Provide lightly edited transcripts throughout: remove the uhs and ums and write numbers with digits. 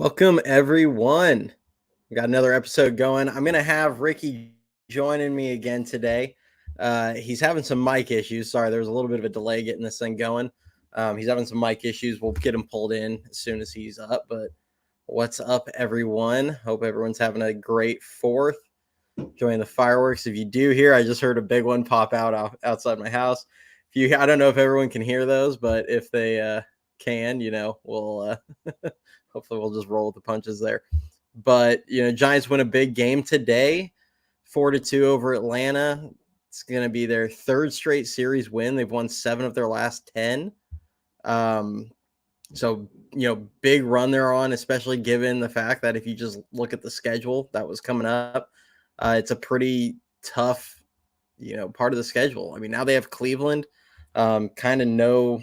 Welcome, everyone. We got another episode going. I'm going to have Ricky joining me again today. He's having some mic issues. Sorry, there was a little bit of a delay getting this thing going. He's having some mic issues. We'll get him pulled in as soon as he's up. But what's up, everyone? Hope everyone's having a great 4th. Enjoying the fireworks. If you do hear, I just heard a big one pop out outside my house. I don't know if everyone can hear those, but if they can, we'll hopefully we'll just roll with the punches there. But Giants win a big game today, 4-2 over Atlanta. It's going to be their 3rd straight series win. They've won 7 of their last 10. So big run they're on, especially given the fact that if you just look at the schedule that was coming up, it's a pretty tough, part of the schedule. I mean, now they have Cleveland, kind of no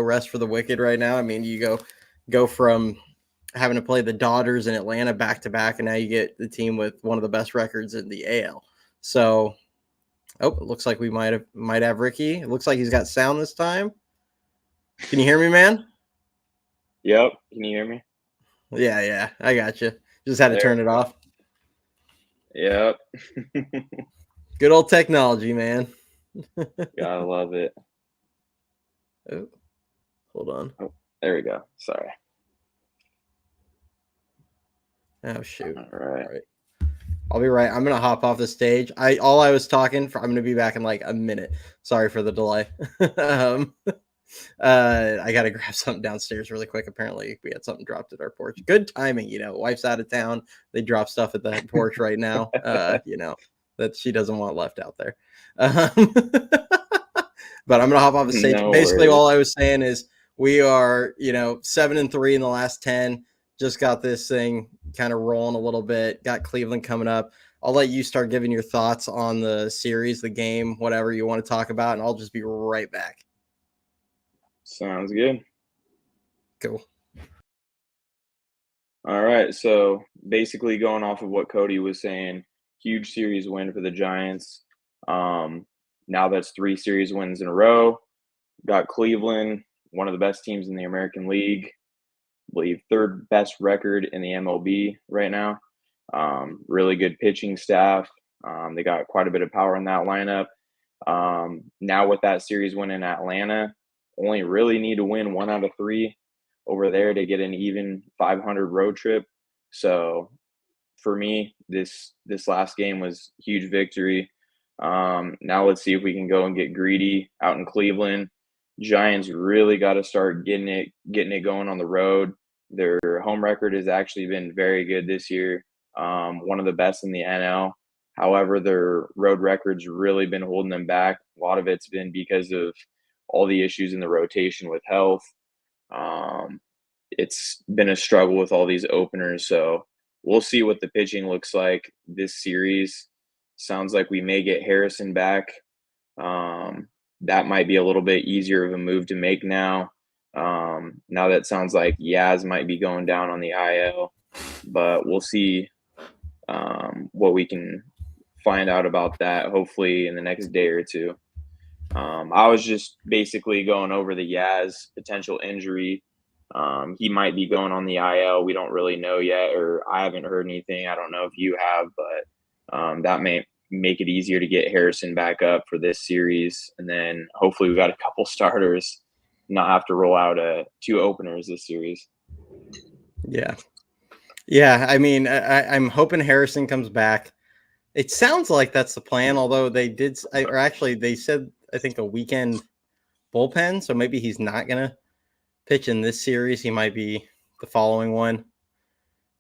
rest for the wicked right now. I mean, you go from having to play the Dodgers in Atlanta back to back, and now you get the team with one of the best records in the AL. So, it looks like we might have Ricky. It looks like he's got sound this time. Can you hear me, man? Yep. Can you hear me? Yeah, I got you. Just had to turn it off. Yep. Good old technology, man. Gotta love it. Oh, hold on. Oh, there we go. Sorry. Oh, shoot. All right. I'll be right. I'm going to hop off the stage. I'm going to be back in like a minute. Sorry for the delay. I got to grab something downstairs really quick. Apparently we had something dropped at our porch. Good timing. Wife's out of town. They drop stuff at the porch right now. That she doesn't want left out there. But I'm going to hop off the stage. No Basically, worries. all I was saying is we are, 7-3 in the last 10. Just got this thing kind of rolling a little bit. Got Cleveland coming up. I'll let you start giving your thoughts on the series, the game, whatever you want to talk about, and I'll just be right back. Sounds good. Cool. All right. So basically going off of what Cody was saying, huge series win for the Giants. Now that's 3 series wins in a row. Got Cleveland, one of the best teams in the American League. I believe 3rd best record in the MLB right now. Really good pitching staff. They got quite a bit of power in that lineup. Now with that series win in Atlanta, only really need to win 1 out of 3 over there to get an even 500 road trip. So for me, this last game was huge victory. Now let's see if we can go and get greedy out in Cleveland. Giants really got to start getting it going on the road. Their home record has actually been very good this year, one of the best in the NL. However, their road record's really been holding them back. A lot of it's been because of all the issues in the rotation with health. It's been a struggle with all these openers, so we'll see what the pitching looks like this series. Sounds like we may get Harrison back. That might be a little bit easier of a move to make now. Now that sounds like Yaz might be going down on the IL, but we'll see what we can find out about that hopefully in the next day or two. I was just basically going over the Yaz potential injury. He might be going on the IL. We don't really know yet, or I haven't heard anything. I don't know if you have, but that may make it easier to get Harrison back up for this series. And then hopefully we got a couple starters, not have to roll out 2 openers this series. Yeah. I mean, I'm hoping Harrison comes back. It sounds like that's the plan, although they said, I think, a weekend bullpen. So maybe he's not going to pitch in this series. He might be the following one,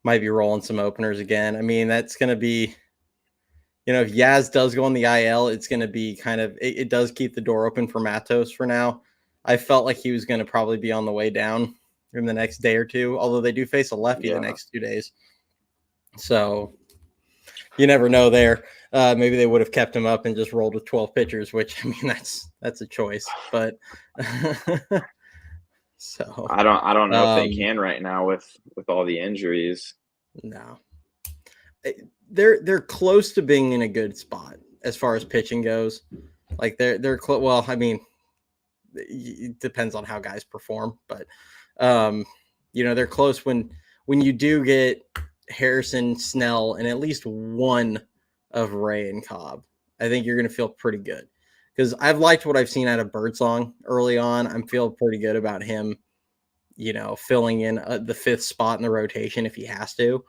might be rolling some openers again. I mean, that's going to be, if Yaz does go on the IL, it's going to be it does keep the door open for Matos for now. I felt like he was going to probably be on the way down in the next day or two, although they do face a lefty the next 2 days. So you never know there. Maybe they would have kept him up and just rolled with 12 pitchers, which, I mean, that's a choice, but so I don't know if they can right now with all the injuries. No. They're close to being in a good spot as far as pitching goes. Like they're close. Well, I mean, it depends on how guys perform, but they're close when when you do get Harrison, Snell, and at least one of Ray and Cobb, I think you're going to feel pretty good. Because I've liked what I've seen out of Birdsong early on. I'm feeling pretty good about him, filling in the fifth spot in the rotation if he has to.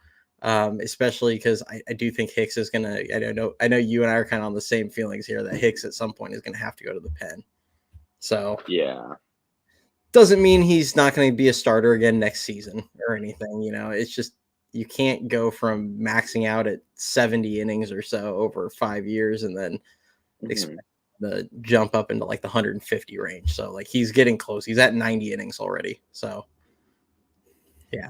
Especially because I do think Hicks is going to, I know you and I are kind of on the same feelings here that Hicks at some point is going to have to go to the pen. So yeah, doesn't mean he's not going to be a starter again next season or anything. It's just, you can't go from maxing out at 70 innings or so over 5 years and then expect the jump up into like the 150 range. So like he's getting close. He's at 90 innings already. So yeah.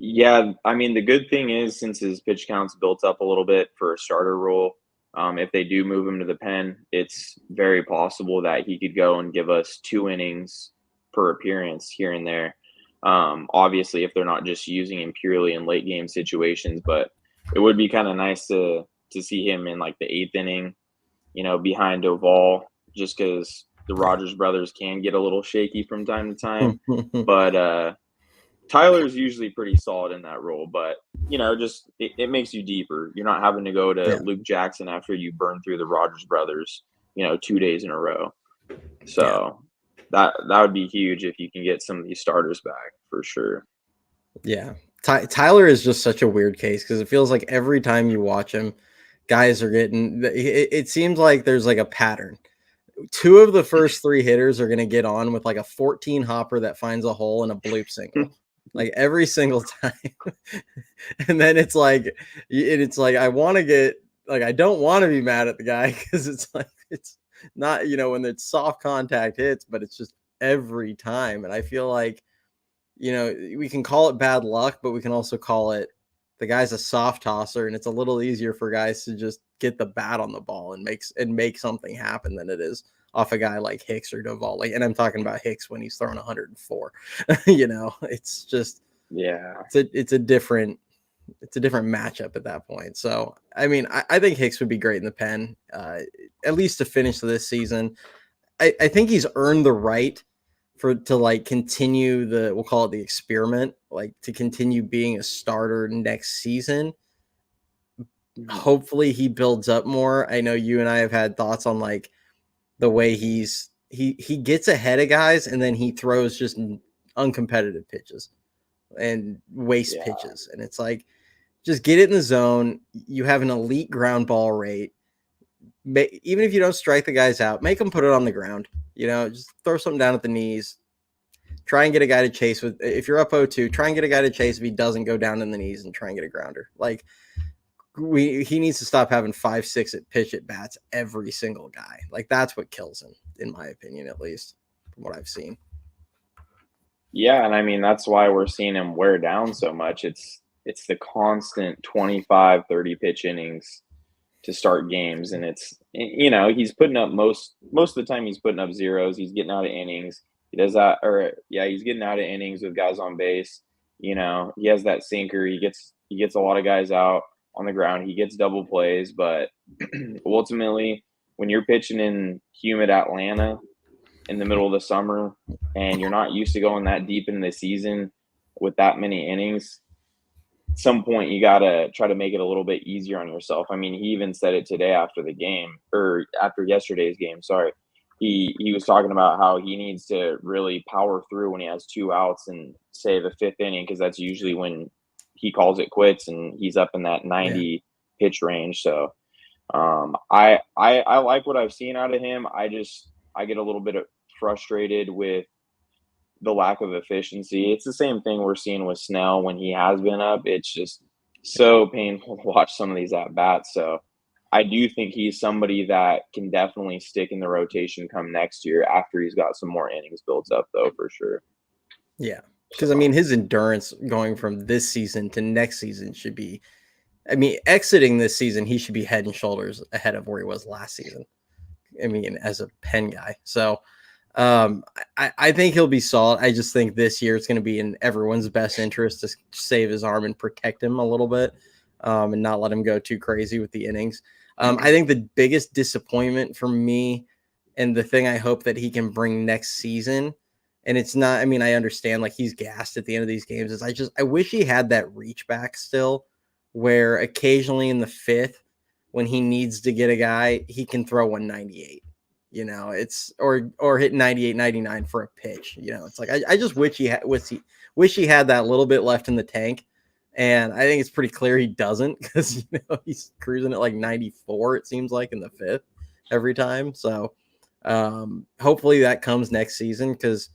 Yeah, I mean, the good thing is since his pitch count's built up a little bit for a starter role, if they do move him to the pen, it's very possible that he could go and give us 2 innings per appearance here and there. Obviously, if they're not just using him purely in late game situations, but it would be kind of nice to see him in like the 8th inning, behind Doval, just because the Rogers brothers can get a little shaky from time to time. But Tyler's usually pretty solid in that role, but just it makes you deeper. You're not having to go to Luke Jackson after you burn through the Rogers brothers, 2 days in a row. So that would be huge if you can get some of these starters back for sure. Yeah. Tyler is just such a weird case because it feels like every time you watch him, guys are getting, it seems like there's like a pattern. 2 of the first 3 hitters are going to get on with like a 14 hopper that finds a hole and a bloop single. Like every single time. And then it's like I want to get like, I don't want to be mad at the guy because it's like, it's not, when it's soft contact hits, but it's just every time. And I feel like, we can call it bad luck, but we can also call it the guy's a soft tosser, and it's a little easier for guys to just get the bat on the ball and make something happen than it is off a guy like Hicks or Doval. Like, and I'm talking about Hicks when he's throwing 104. It's just it's a different matchup at that point. So I mean, I think Hicks would be great in the pen, at least to finish this season. I think he's earned the right to like continue we'll call it the experiment, like to continue being a starter next season. Hopefully he builds up more. I know you and I have had thoughts on like the way he gets ahead of guys and then he throws just uncompetitive pitches and waste pitches. And it's like, just get it in the zone. You have an elite ground ball rate. Even if you don't strike the guys out, make them put it on the ground. Just throw something down at the knees. Try and get a guy to chase with. If you're up 0-2, try and get a guy to chase if he doesn't go down in the knees and try and get a grounder. Like he needs to stop having 5-6 at pitch at bats every single guy. Like that's what kills him, in my opinion, at least from what I've seen. Yeah, and I mean that's why we're seeing him wear down so much. It's the constant 25, 30 pitch innings to start games, and it's he's putting up most of the time he's putting up zeros. He's getting out of innings. He does that, he's getting out of innings with guys on base. He has that sinker. He gets a lot of guys out on the ground. He gets double plays, but ultimately, when you're pitching in humid Atlanta in the middle of the summer and you're not used to going that deep into the season with that many innings, at some point you gotta try to make it a little bit easier on yourself. I mean, he even said it today after the game, or after yesterday's game. Sorry. He was talking about how he needs to really power through when he has 2 outs and say the 5th inning, because that's usually when he calls it quits and he's up in that 90 pitch range. So I like what I've seen out of him. I get a little bit frustrated with the lack of efficiency. It's the same thing we're seeing with Snell when he has been up. It's just so painful to watch some of these at bats. So I do think he's somebody that can definitely stick in the rotation come next year after he's got some more innings built up, though, for sure. Yeah, because I mean, his endurance going from this season to next season should be, I mean, exiting this season, he should be head and shoulders ahead of where he was last season. I mean, as a pen guy. So I think he'll be solid. I just think this year it's going to be in everyone's best interest to save his arm and protect him a little bit, and not let him go too crazy with the innings. I think the biggest disappointment for me, and the thing I hope that he can bring next season, And it's not, I mean, I understand like he's gassed at the end of these games. I wish he had that reach back still where occasionally in the fifth, when he needs to get a guy, he can throw 198. It's or hit 98, 99 for a pitch. It's like I just wish he had that little bit left in the tank. And I think it's pretty clear he doesn't because he's cruising at like 94, it seems like, in the fifth every time. So hopefully that comes next season because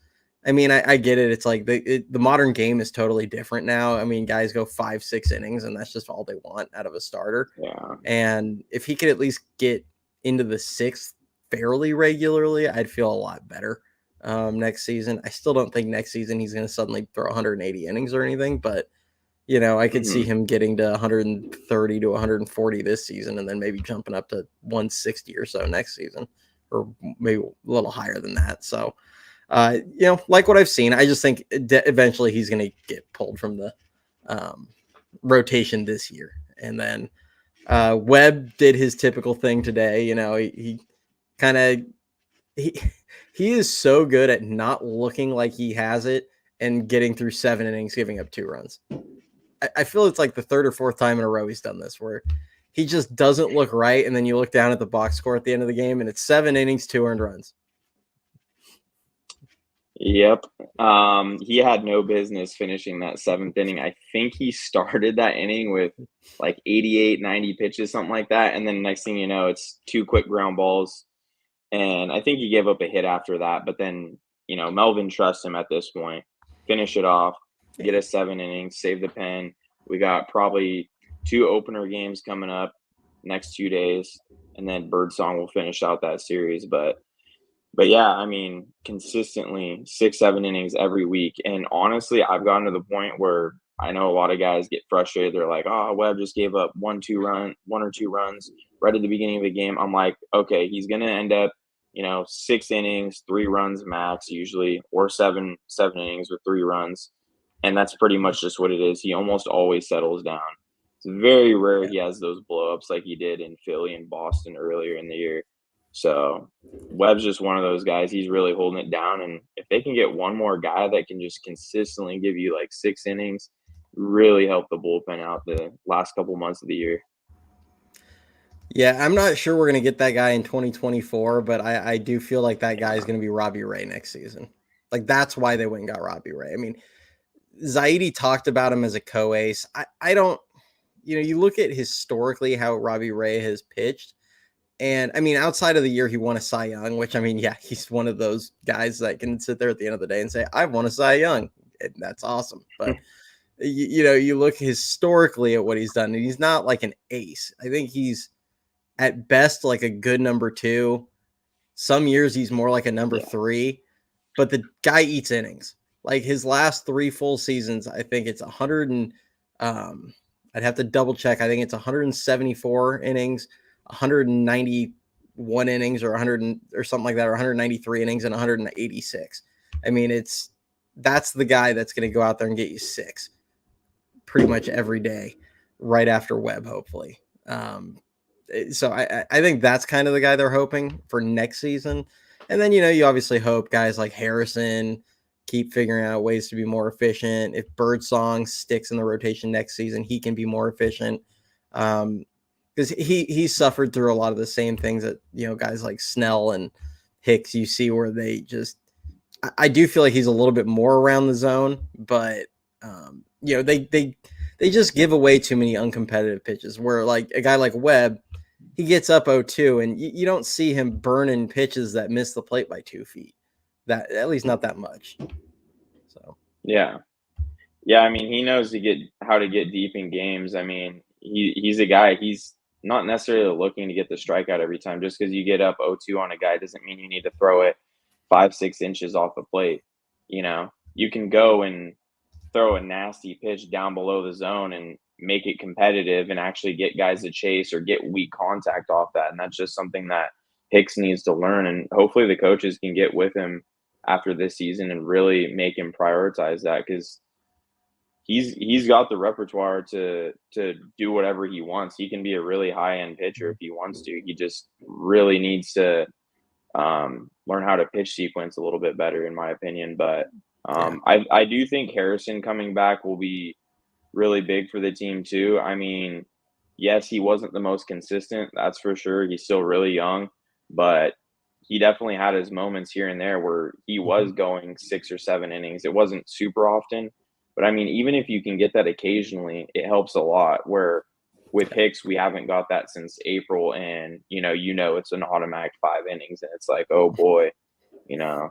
I mean, I get it. It's like the modern game is totally different now. I mean, guys go 5-6 innings, and that's just all they want out of a starter. Yeah. And if he could at least get into the sixth fairly regularly, I'd feel a lot better next season. I still don't think next season he's going to suddenly throw 180 innings or anything, but I could see him getting to 130 to 140 this season, and then maybe jumping up to 160 or so next season, or maybe a little higher than that. So. Like what I've seen, I just think eventually he's going to get pulled from the rotation this year. And then Webb did his typical thing today. He kind of he is so good at not looking like he has it and getting through 7 innings, giving up 2 runs. I feel it's like the 3rd or 4th time in a row he's done this, where he just doesn't look right, and then you look down at the box score at the end of the game, and it's 7 innings, 2 earned runs. Yep. He had no business finishing that 7th inning. I think he started that inning with like 88, 90 pitches, something like that. And then next thing you know, it's 2 quick ground balls. And I think he gave up a hit after that. But then, Melvin trusts him at this point. Finish it off, get us 7 innings, save the pen. We got probably 2 opener games coming up next 2 days. And then Birdsong will finish out that series. But yeah, I mean, consistently 6-7 innings every week. And honestly, I've gotten to the point where I know a lot of guys get frustrated. They're like, "Oh, Webb just gave up 1 or 2 runs right at the beginning of the game." I'm like, okay, he's gonna end up, 6 innings, 3 runs max usually, or seven innings with 3 runs, and that's pretty much just what it is. He almost always settles down. It's very rare he has those blowups like he did in Philly and Boston earlier in the year. So Webb's just one of those guys. He's really holding it down. And if they can get one more guy that can just consistently give you like 6 innings, really help the bullpen out the last couple months of the year. Yeah, I'm not sure we're going to get that guy in 2024, but I do feel like that guy is going to be Robbie Ray next season. Like, that's why they went and got Robbie Ray. I mean, Zaidi talked about him as a co-ace. I don't, you look at historically how Robbie Ray has pitched. And I mean, outside of the year he won a Cy Young, which I mean, yeah, he's one of those guys that can sit there at the end of the day and say, "I've won a Cy Young." And that's awesome. But you look historically at what he's done, and he's not like an ace. I think he's at best like a good number 2. Some years he's more like a number 3, but the guy eats innings. Like his last 3 full seasons, I think it's 100 and I'd have to double check. I think it's 174 innings. 191 innings or 100 or something like that, or 193 innings and 186. I mean, that's the guy that's going to go out there and get you 6 pretty much every day right after Webb, hopefully. So I think that's kind of the guy they're hoping for next season. And then, you obviously hope guys like Harrison keep figuring out ways to be more efficient. If Birdsong sticks in the rotation next season, he can be more efficient. Because he suffered through a lot of the same things that guys like Snell and Hicks you see, where they just I do feel like he's a little bit more around the zone, but they just give away too many uncompetitive pitches. Where like a guy like Webb, he gets up 0-2, and you don't see him burning pitches that miss the plate by 2 feet. That at least not that much. So yeah. I mean, he knows how to get deep in games. I mean, he's a guy. He's not necessarily looking to get the strikeout every time. Just because you get up 0-2 on a guy doesn't mean you need to throw it 5-6 inches off the plate. You can go and throw a nasty pitch down below the zone and make it competitive and actually get guys to chase or get weak contact off that. And that's just something that Hicks needs to learn. And hopefully the coaches can get with him after this season and really make him prioritize that, because he's got the repertoire to do whatever he wants. He can be a really high end pitcher if he wants to. He just really needs to learn how to pitch sequence a little bit better, in my opinion. But I do think Harrison coming back will be really big for the team too. I mean, yes, he wasn't the most consistent, that's for sure. He's still really young, but he definitely had his moments here and there where he was going 6 or 7 innings. It wasn't super often, but I mean, even if you can get that occasionally, it helps a lot. Where with Hicks, we haven't got that since April, and it's an automatic 5 innings, and it's like, oh boy, you know,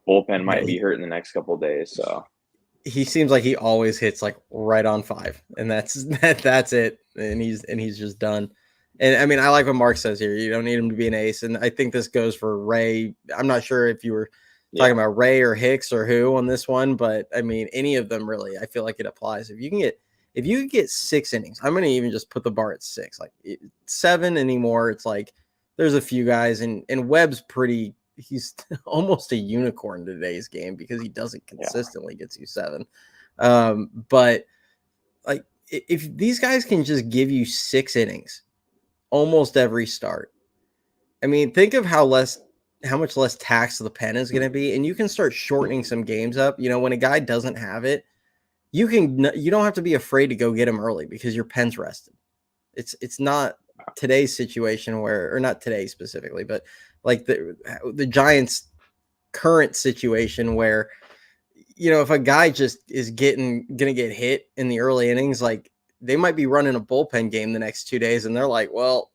bullpen might be hurt in the next couple of days. So he seems like he always hits like right on 5, and that's it. And he's just done. And I mean, I like what Mark says here. You don't need him to be an ace. And I think this goes for Ray. I'm not sure if you were talking about Ray or Hicks or who on this one, but I mean, any of them really, I feel like it applies. If you can get 6 innings, I'm going to even just put the bar at 6, like 7 anymore. It's like, there's a few guys, and Webb's he's almost a unicorn in today's game because he doesn't consistently get you 7. But like, if these guys can just give you 6 innings almost every start, I mean, think of how much less tax the pen is going to be, and you can start shortening some games up. When a guy doesn't have it, you don't have to be afraid to go get him early because your pen's rested. It's not today's situation or not today specifically, but like the Giants' current situation where, if a guy just is gonna get hit in the early innings, like they might be running a bullpen game the next 2 days, and they're like, well,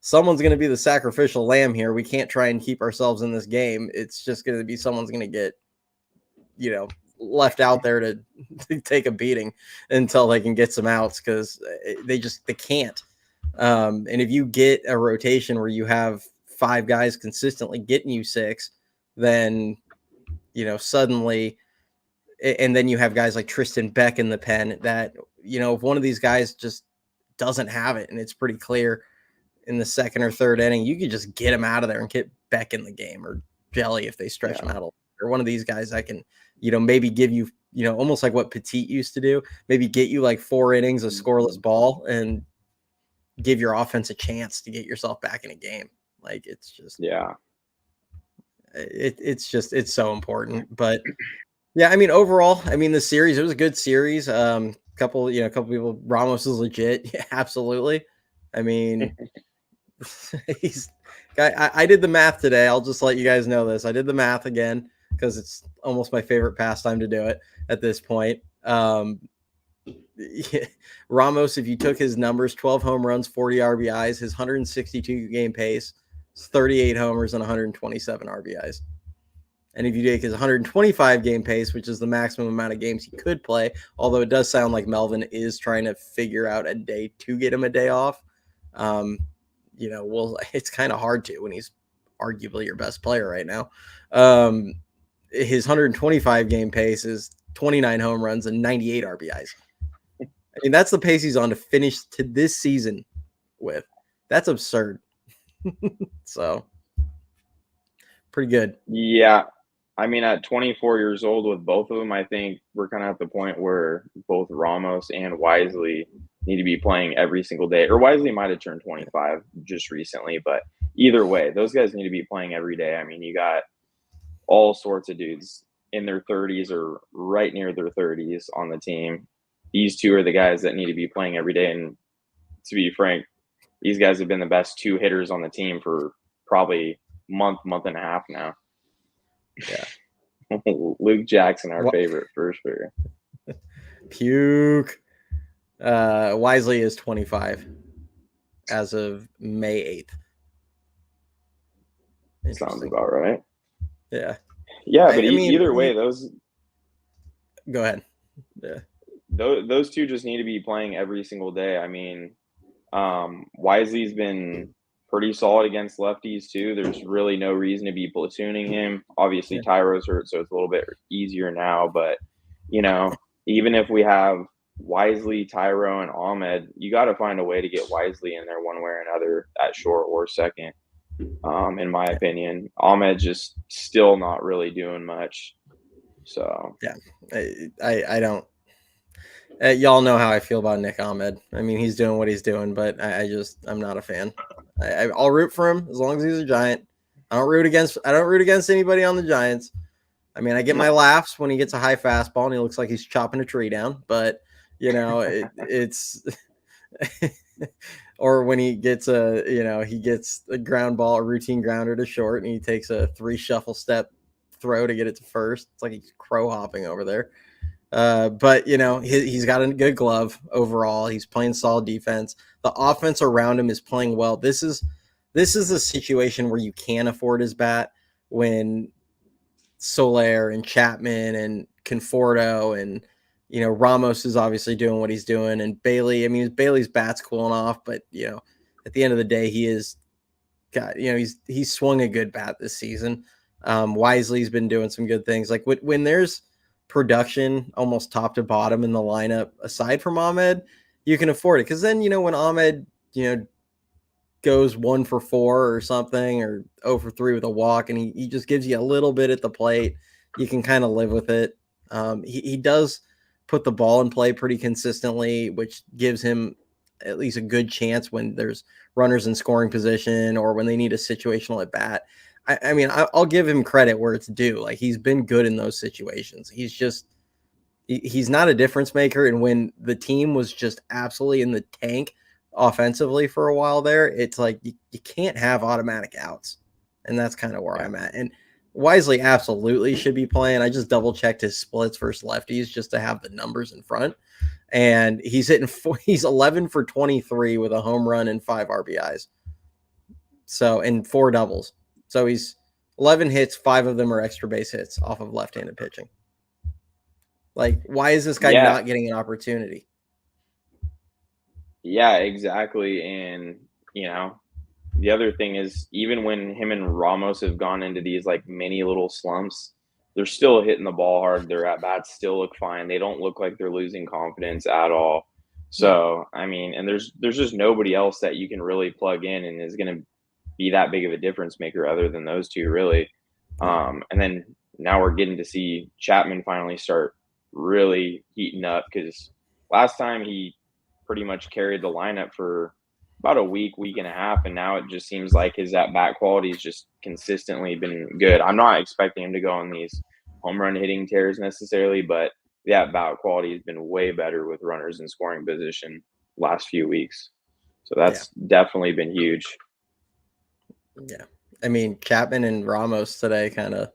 someone's going to be the sacrificial lamb here. We can't try and keep ourselves in this game. It's just going to be someone's going to get, left out there to take a beating until they can get some outs because they can't. And if you get a rotation where you have 5 guys consistently getting you 6, then, suddenly, and then you have guys like Tristan Beck in the pen that, if one of these guys just doesn't have it and it's pretty clear in the second or third inning, you could just get him out of there and get Beck in the game, or Jelly if they stretch him out, or one of these guys that can, maybe give you, almost like what Petit used to do, maybe get you like 4 innings of scoreless ball and give your offense a chance to get yourself back in a game. Like, it's just, it's so important. But yeah, I mean, overall, the series, it was a good series. Couple people, Ramos is legit. Yeah, absolutely. I mean, I did the math today. I'll just let you guys know this. I did the math again because it's almost my favorite pastime to do it at this point. Ramos, if you took his numbers, 12 home runs, 40 RBIs, his 162 game pace, 38 homers and 127 RBIs. And if you take his 125 game pace, which is the maximum amount of games he could play, although it does sound like Melvin is trying to figure out a day to get him a day off. It's kind of hard to when he's arguably your best player right now. His 125 game pace is 29 home runs and 98 RBIs. I mean, that's the pace he's on to finish to this season with. That's absurd. So, pretty good. Yeah. I mean, at 24 years old with both of them, I think we're kind of at the point where both Ramos and Wisely need to be playing every single day. Or Wisely might have turned 25 just recently, but either way, those guys need to be playing every day. I mean, you got all sorts of dudes in their 30s or right near their 30s on the team. These two are the guys that need to be playing every day. And to be frank, these guys have been the best 2 hitters on the team for probably month and a half now. Yeah. Luke Jackson, our favorite for sure. Puke. Wisely is 25 as of May 8th. Sounds about right. Yeah. Yeah, but either way, those. Go ahead. Yeah. Those two just need to be playing every single day. I mean, Wisely's been pretty solid against lefties too. There's really no reason to be platooning him. Obviously, Tyro's hurt, so it's a little bit easier now. But even if we have Wisely, Tyro, and Ahmed, you got to find a way to get Wisely in there one way or another at short or second. In my opinion, Ahmed just still not really doing much. So yeah, I don't. Y'all know how I feel about Nick Ahmed. I mean, he's doing what he's doing, but I'm not a fan. I'll root for him as long as he's a Giant. I don't root against anybody on the Giants. I mean, I get my laughs when he gets a high fastball and he looks like he's chopping a tree down, but it's or when he gets a ground ball, a routine grounder to short, and he takes a 3 shuffle step throw to get it to first. It's like he's crow hopping over there. But he's got a good glove overall. He's playing solid defense. The offense around him is playing well. This is a situation where you can afford his bat when Soler and Chapman and Conforto and Ramos is obviously doing what he's doing, and Bailey. I mean, Bailey's bat's cooling off, but at the end of the day, he's swung a good bat this season. Wisely's been doing some good things. Like when there's production almost top to bottom in the lineup, aside from Ahmed, you can afford it. Because then when Ahmed goes 1 for 4 or something, or 0 for 3 with a walk, and he just gives you a little bit at the plate, you can kind of live with it. He does put the ball in play pretty consistently, which gives him at least a good chance when there's runners in scoring position or when they need a situational at bat. I mean, I'll give him credit where it's due. Like, he's been good in those situations. He's not a difference maker. And when the team was just absolutely in the tank offensively for a while there, it's like you can't have automatic outs. And that's kind of where I'm at. And Wisely absolutely should be playing. I just double checked his splits versus lefties just to have the numbers in front. And he's 11 for 23 with a home run and 5 RBIs. So, and 4 doubles. So he's 11 hits, 5 of them are extra base hits off of left-handed pitching. Like, why is this guy not getting an opportunity? Yeah, exactly. And, the other thing is, even when him and Ramos have gone into these like mini little slumps, they're still hitting the ball hard. Their at-bats still look fine. They don't look like they're losing confidence at all. So, I mean, and there's just nobody else that you can really plug in and is going to be that big of a difference maker other than those two, really. And then now we're getting to see Chapman finally start really heating up, because last time he pretty much carried the lineup for about a week and a half, and now it just seems like his at-bat quality has just consistently been good. I'm not expecting him to go on these home run hitting tears necessarily, but the at-bat quality has been way better with runners in scoring position last few weeks. So that's definitely been huge. Yeah. I mean, Chapman and Ramos today kind of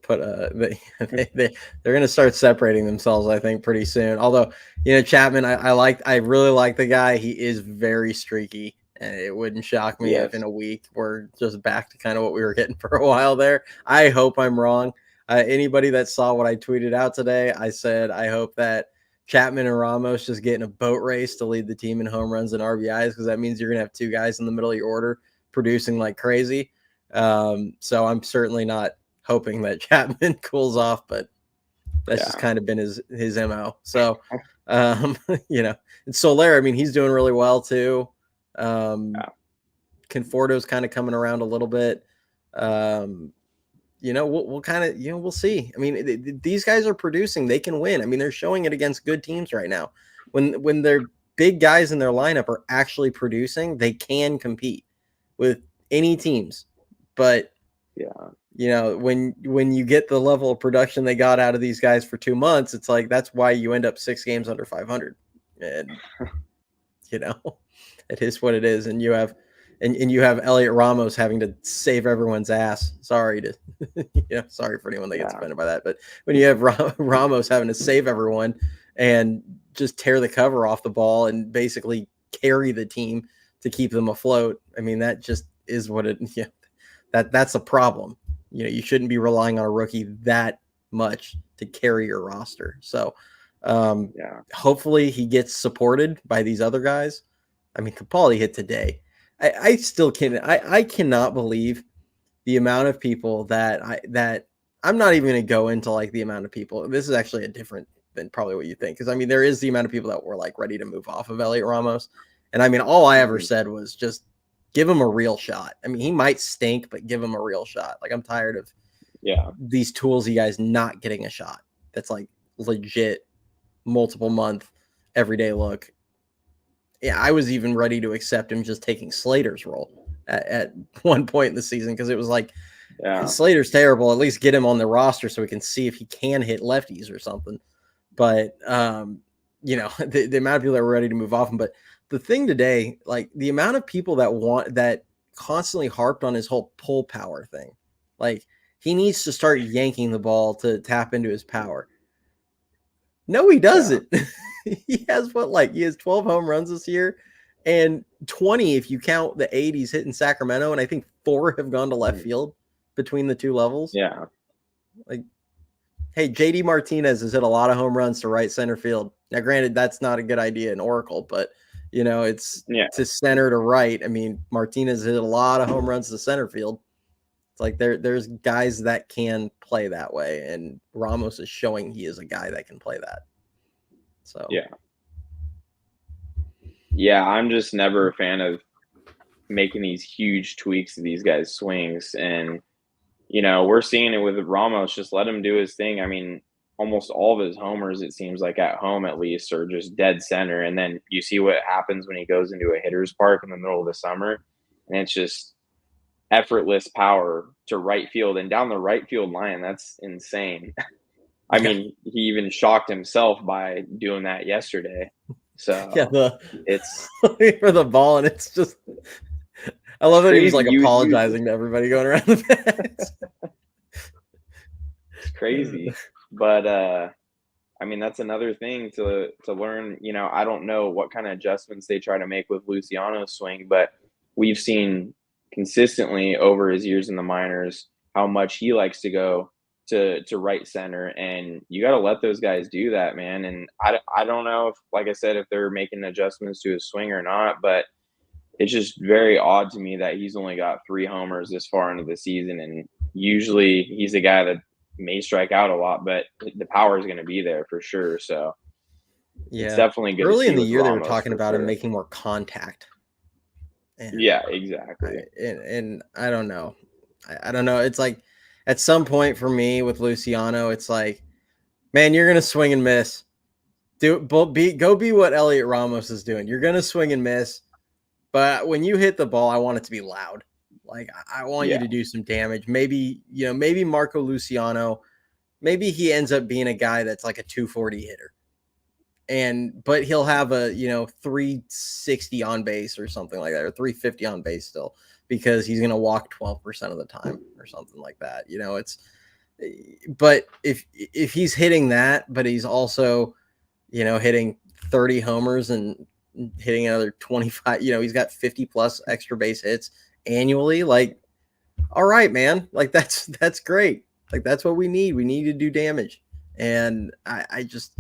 put they're going to start separating themselves, I think, pretty soon. Although, Chapman, I really like the guy. He is very streaky, and it wouldn't shock me if in a week we're just back to kind of what we were getting for a while there. I hope I'm wrong. Anybody that saw what I tweeted out today, I said I hope that Chapman and Ramos just get in a boat race to lead the team in home runs and RBIs, because that means you're going to have 2 guys in the middle of your order producing like crazy. So I'm certainly not hoping that Chapman cools off, but that's just kind of been his MO. So, and Soler, I mean, he's doing really well too. Conforto's kind of coming around a little bit. We'll kind of, we'll see. I mean, these guys are producing, they can win. I mean, they're showing it against good teams right now. When their big guys in their lineup are actually producing, they can compete with any teams. But when you get the level of production they got out of these guys for 2 months, it's like, that's why you end up 6 games under 500. And it is what it is. And you have Elliot Ramos having to save everyone's ass. Sorry for anyone that gets offended by that, but when you have Ramos having to save everyone and just tear the cover off the ball and basically carry the team to keep them afloat, I mean, that just is what it. That's a problem. You shouldn't be relying on a rookie that much to carry your roster. So, hopefully he gets supported by these other guys. I mean, Capaldi hit today. I still can't. I cannot believe the amount of people that I'm not even going to go into like the amount of people. This is actually a different than probably what you think, because I mean, there is the amount of people that were like ready to move off of Elliot Ramos, and I mean, all I ever said was just give him a real shot. I mean, he might stink, but give him a real shot. Like, I'm tired of these toolsy guys not getting a shot. That's like legit multiple month everyday look. Yeah, I was even ready to accept him just taking Slater's role at one point in the season because it was like, Yeah. Slater's terrible. At least get him on the roster so we can see if he can hit lefties or something. But the amount of people that were ready to move off him. But the thing today, like the amount of people that constantly harped on his whole pull power thing, like he needs to start yanking the ball to tap into his power. No, he doesn't. Yeah. He has 12 home runs this year and 20 if you count the 80s hit in Sacramento, and I think 4 have gone to left field between the two levels. Yeah. Like, hey, JD Martinez has hit a lot of home runs to right center field. Now, granted, that's not a good idea in Oracle, but it's to center to right. I mean, Martinez hit a lot of home runs to center field. It's like there's guys that can play that way, and Ramos is showing he is a guy that can play that. So yeah, I'm just never a fan of making these huge tweaks to these guys' swings, and we're seeing it with Ramos. Just let him do his thing. I mean, almost all of his homers, it seems like at home at least, are just dead center, and then you see what happens when he goes into a hitter's park in the middle of the summer, and it's just effortless power to right field and down the right field line. That's insane. I mean, he even shocked himself by doing that yesterday. So it's for the ball, and it's just I love that he was like apologizing to everybody going around the fence. It's crazy. But I mean, that's another thing to learn. I don't know what kind of adjustments they try to make with Luciano's swing, but we've seen consistently over his years in the minors how much he likes to go to right center, and you got to let those guys do that, man. And I don't know if, like I said, if they're making adjustments to his swing or not, but it's just very odd to me that he's only got 3 homers this far into the season, and usually he's a guy that may strike out a lot, but the power is going to be there for sure. So it's definitely good. Early in the year, they were talking about him making more contact. And, yeah, exactly. And I don't know. I don't know. It's like at some point for me with Luciano, it's like, man, you're going to swing and miss. Go be what Elliot Ramos is doing. You're going to swing and miss. But when you hit the ball, I want it to be loud. Like I want you to do some damage. Maybe, maybe Marco Luciano, maybe he ends up being a guy that's like a 240 hitter. But he'll have a 360 on base or something like that, or 350 on base still, because he's gonna walk 12% of the time or something like that. But if he's hitting that, but he's also hitting 30 homers and hitting another 25, he's got 50 plus extra base hits annually. Like, all right, man, like that's great. Like that's what we need. We need to do damage, and I just.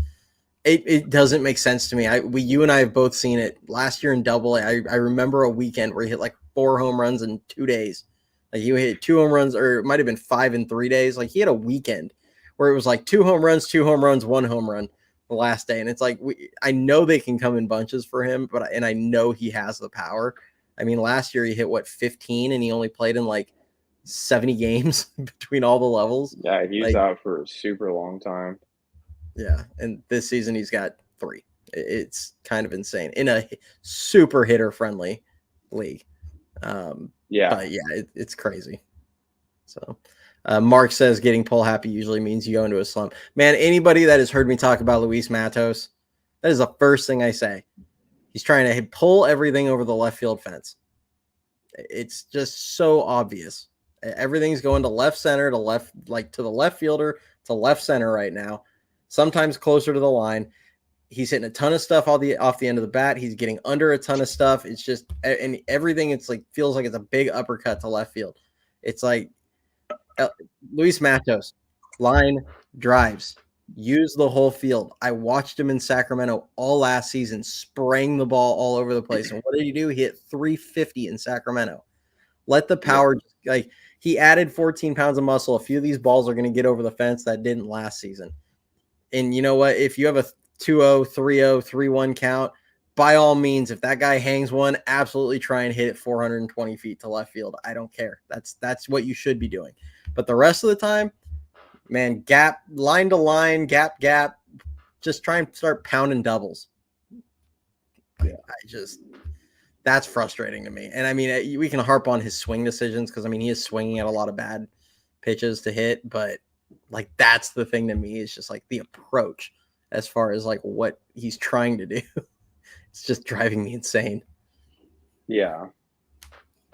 It doesn't make sense to me. You and I have both seen it last year in Double A. I remember a weekend where he hit like 4 home runs in 2 days. Like he hit 2 home runs, or it might have been 5 in 3 days. Like he had a weekend where it was like 2 home runs, 1 home run the last day. And it's like, I know they can come in bunches for him, and I know he has the power. I mean, last year he hit 15, and he only played in like 70 games between all the levels. Yeah, he's out for a super long time. Yeah, and this season he's got 3. It's kind of insane in a super hitter-friendly league. But yeah, it's crazy. So Mark says getting pull happy usually means you go into a slump. Man, anybody that has heard me talk about Luis Matos, that is the first thing I say. He's trying to pull everything over the left field fence. It's just so obvious. Everything's going to left center, to left, like to the left fielder, to left center right now. Sometimes closer to the line. He's hitting a ton of stuff off the end of the bat. He's getting under a ton of stuff. It's just, and everything, it's like, feels like it's a big uppercut to left field. It's like Luis Matos, line drives, use the whole field. I watched him in Sacramento all last season, spraying the ball all over the place. And what did he do? He hit 350 in Sacramento. Let the power, like he added 14 pounds of muscle. A few of these balls are going to get over the fence that didn't last season. And you know what? If you have a 2-0, 3-0, 3-1 count, by all means, if that guy hangs one, absolutely try and hit it 420 feet to left field. I don't care. That's what you should be doing. But the rest of the time, man, gap, line to line, gap, just try and start pounding doubles. Yeah. That's frustrating to me. And I mean, we can harp on his swing decisions because I mean, he is swinging at a lot of bad pitches to hit, but like that's the thing to me is just like the approach as far as like what he's trying to do. It's just driving me insane. Yeah.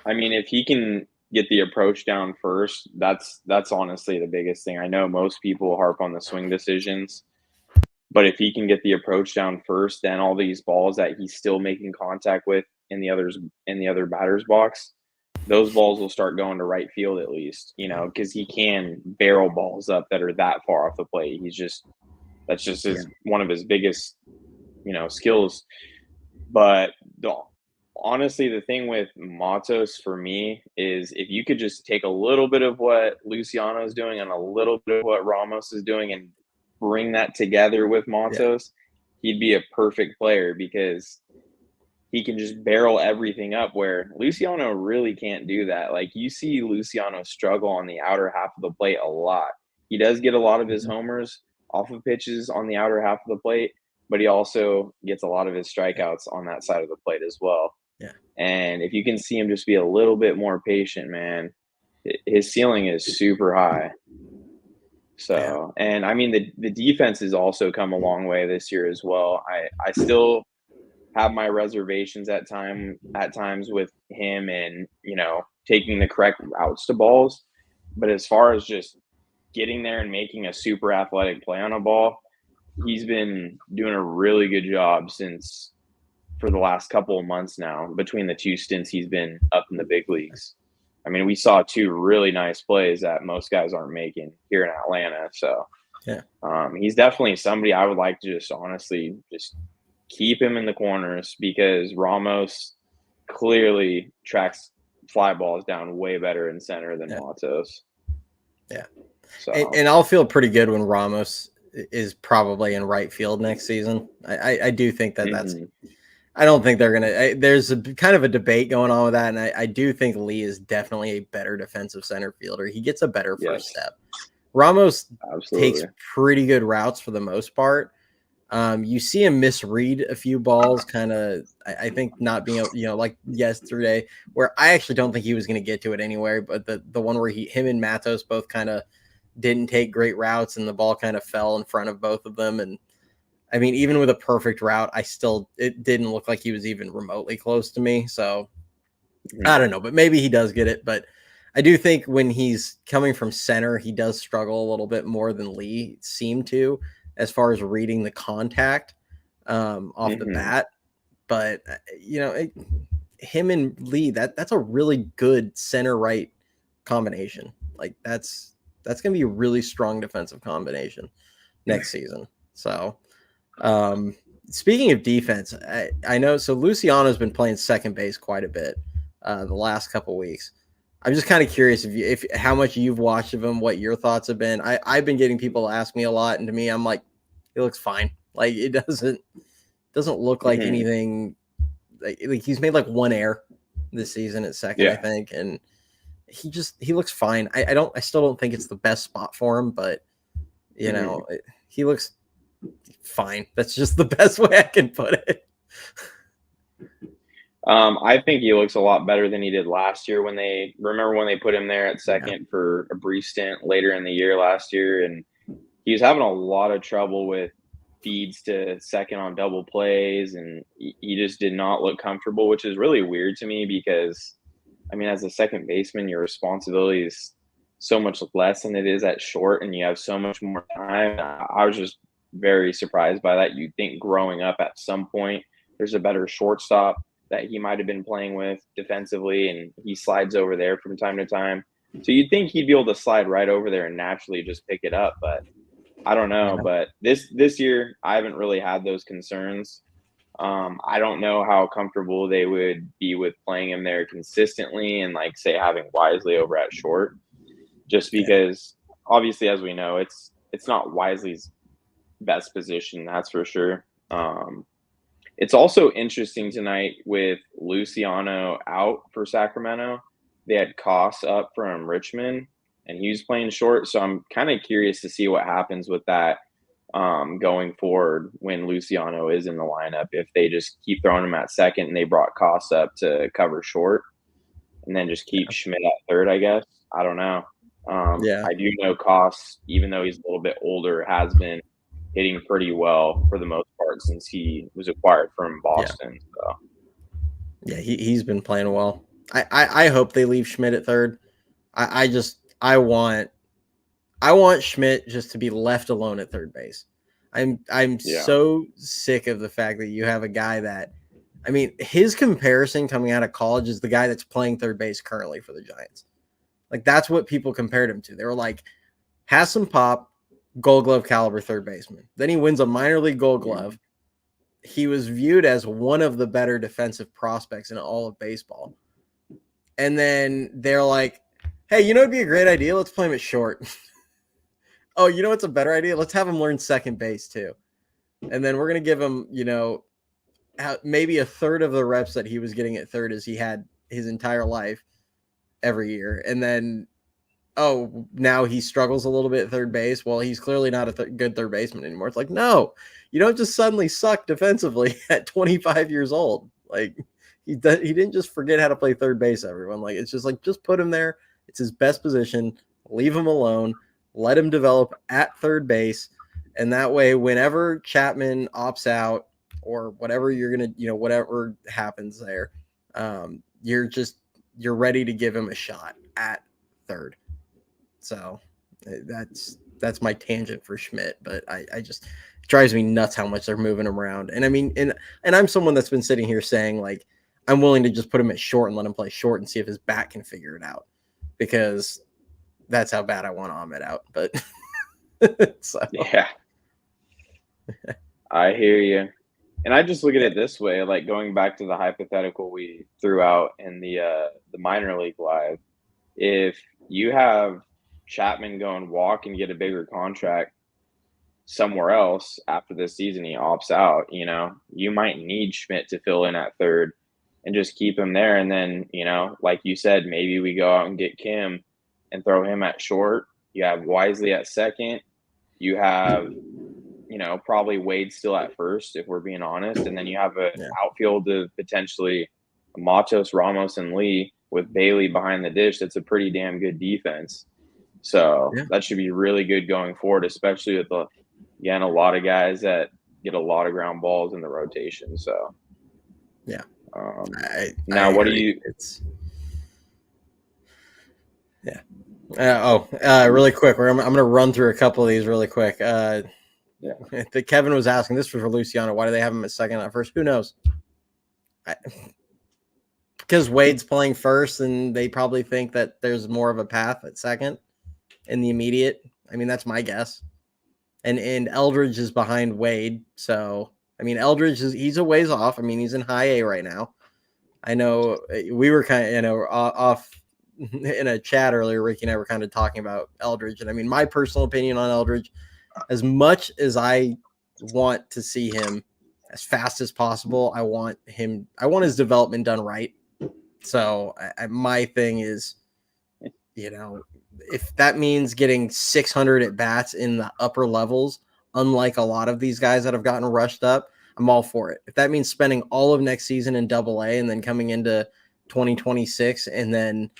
I mean, if he can get the approach down first, that's honestly the biggest thing. I know most people harp on the swing decisions, but if he can get the approach down first, then all these balls that he's still making contact with in the other batter's box, those balls will start going to right field at least, because he can barrel balls up that are that far off the plate. That's just one of his biggest, skills. But honestly, the thing with Matos for me is if you could just take a little bit of what Luciano is doing and a little bit of what Ramos is doing and bring that together with Matos, he'd be a perfect player because he can just barrel everything up where Luciano really can't do that. Like you see Luciano struggle on the outer half of the plate a lot. He does get a lot of his homers off of pitches on the outer half of the plate, but he also gets a lot of his strikeouts on that side of the plate as well. Yeah. And if you can see him just be a little bit more patient, man, his ceiling is super high. So, and I mean, the defense has also come a long way this year as well. I still have my reservations at times with him and, taking the correct routes to balls. But as far as just getting there and making a super athletic play on a ball, he's been doing a really good job for the last couple of months now between the two stints he's been up in the big leagues. I mean, we saw two really nice plays that most guys aren't making here in Atlanta. So he's definitely somebody I would like to just honestly just keep him in the corners because Ramos clearly tracks fly balls down way better in center than Matos. Yeah. So. And I'll feel pretty good when Ramos is probably in right field next season. I do think that's I don't think they're gonna. There's a kind of a debate going on with that, and I do think Lee is definitely a better defensive center fielder. He gets a better first step. Ramos takes pretty good routes for the most part. You see him misread a few balls, kind of. I think not being able, like yesterday, where I actually don't think he was going to get to it anywhere. But the one where him and Matos both kind of didn't take great routes, and the ball kind of fell in front of both of them, and. I mean, even with a perfect route, it didn't look like he was even remotely close to me. So I don't know, but maybe he does get it. But I do think when he's coming from center, he does struggle a little bit more than Lee seemed to, as far as reading the contact off the bat. But, him and Lee, that's a really good center right combination. Like that's going to be a really strong defensive combination next season. So, speaking of defense, I know. So Luciano's been playing second base quite a bit the last couple weeks. I'm just kind of curious if how much you've watched of him, what your thoughts have been. I've been getting people ask me a lot, and to me, I'm like, he looks fine. Like it doesn't look like anything. Like he's made like one error this season at second, I think, and he looks fine. I still don't think it's the best spot for him, but he looks fine. That's just the best way I can put it. I think he looks a lot better than he did last year when they put him there at second for a brief stint later in the year last year. And he was having a lot of trouble with feeds to second on double plays. And he just did not look comfortable, which is really weird to me because, I mean, as a second baseman, your responsibility is so much less than it is at short and you have so much more time. I was just very surprised by that. You'd think growing up at some point there's a better shortstop that he might have been playing with defensively, and he slides over there from time to time. So you'd think he'd be able to slide right over there and naturally just pick it up, but I don't know. But this year, I haven't really had those concerns. I don't know how comfortable they would be with playing him there consistently and, like, say, having Wisely over at short, just because obviously, as we know, it's not Wisely's best position, that's for sure. It's also interesting tonight with Luciano out for Sacramento. They had Koss up from Richmond, and he was playing short. So I'm kind of curious to see what happens with that going forward when Luciano is in the lineup. If they just keep throwing him at second and they brought Cost up to cover short and then just keep Schmidt at third, I guess. I don't know. Yeah. I do know Cost, even though he's a little bit older, has been hitting pretty well for the most part since he was acquired from Boston. So. Yeah, he's been playing well. I hope they leave Schmidt at third. I want Schmidt just to be left alone at third base. I'm so sick of the fact that you have a guy that, I mean, his comparison coming out of college is the guy that's playing third base currently for the Giants. Like, that's what people compared him to. They were like, has some pop, Gold Glove caliber third baseman. Then he wins a minor league Gold Glove. He was viewed as one of the better defensive prospects in all of baseball. And then they're like, hey, you know it'd be a great idea? Let's play him at short. Oh, you know what's a better idea? Let's have him learn second base too. And then we're going to give him, maybe a third of the reps that he was getting at third as he had his entire life every year. And then, now he struggles a little bit at third base. Well, he's clearly not a good third baseman anymore. It's like, no, you don't just suddenly suck defensively at 25 years old. Like, he didn't just forget how to play third base, everyone. Like, it's just like, just put him there. It's his best position. Leave him alone. Let him develop at third base. And that way, whenever Chapman opts out or whatever you're going to, whatever happens there, you're ready to give him a shot at third. So that's my tangent for Schmidt, but I just, it drives me nuts how much they're moving him around. And I mean, and I'm someone that's been sitting here saying, like, I'm willing to just put him at short and let him play short and see if his bat can figure it out, because that's how bad I want Ahmed out. But so. Yeah, I hear you. And I just look at it this way, like going back to the hypothetical we threw out in the minor league live. If you have Chapman go and walk and get a bigger contract somewhere else after this season, he opts out, you might need Schmidt to fill in at third and just keep him there. And then, like you said, maybe we go out and get Kim and throw him at short. You have Wisely at second. You have, probably Wade still at first, if we're being honest. And then you have an outfield of potentially Matos, Ramos, and Lee with Bailey behind the dish. That's a pretty damn good defense. So that should be really good going forward, especially with, a lot of guys that get a lot of ground balls in the rotation. So, yeah. What do you – really quick. I'm going to run through a couple of these really quick. Kevin was asking, this was for Luciano, why do they have him at second, not first? Who knows? Because Wade's playing first, and they probably think that there's more of a path at second in the immediate. I mean, that's my guess. And Eldridge is behind Wade, so I mean, Eldridge he's a ways off. I mean, he's in high A right now. I know we were kind of off in a chat earlier. Ricky and I were kind of talking about Eldridge, and I mean, my personal opinion on Eldridge, as much as I want to see him as fast as possible, I want his development done right. So my thing is, if that means getting 600 at bats in the upper levels, unlike a lot of these guys that have gotten rushed up, I'm all for it. If that means spending all of next season in Double-A and then coming into 2026 and then,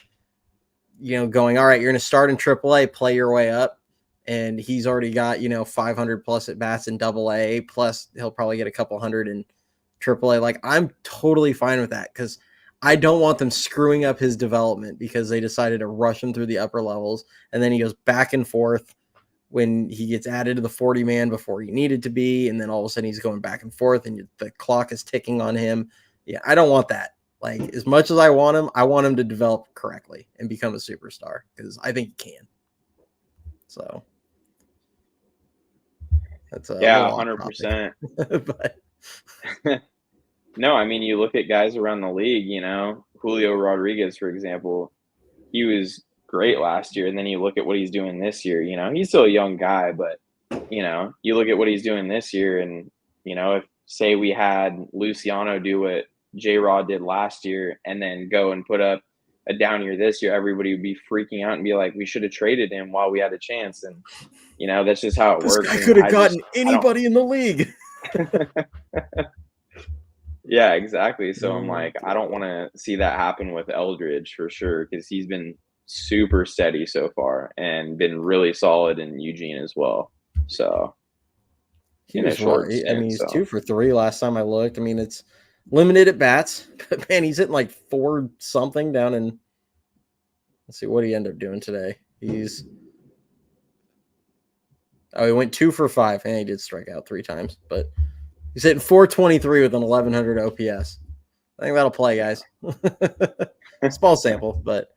going, all right, you're going to start in Triple-A, play your way up. And he's already got, 500 plus at bats in Double-A, plus he'll probably get a couple hundred in Triple-A. Like, I'm totally fine with that, because I don't want them screwing up his development because they decided to rush him through the upper levels. And then he goes back and forth when he gets added to the 40 man before he needed to be. And then all of a sudden he's going back and forth and the clock is ticking on him. Yeah, I don't want that. Like, as much as I want him to develop correctly and become a superstar, because I think he can. So that's 100%. But no, I mean, you look at guys around the league, Julio Rodriguez, for example, he was great last year. And then you look at what he's doing this year, he's still a young guy, but, you look at what he's doing this year and, if say we had Luciano do what J-Rod did last year and then go and put up a down year this year, everybody would be freaking out and be like, we should have traded him while we had a chance. And, that's just how it This works. guy And could have gotten I don't, anybody in the league. yeah, exactly. So I'm Oh, like, I don't want to see that happen with Eldridge for sure, because he's been super steady so far and been really solid in Eugene as well. So he in a was what? short I mean, stint. he's So 2 for 3 last time I looked. I mean, it's limited at bats, but man, he's hitting like 4 something down in. Let's see what he ended up doing today. He went 2 for 5, and he did strike out 3 times, but he's hitting 423 with an 1100 OPS. I think that'll play, guys. Small sample, but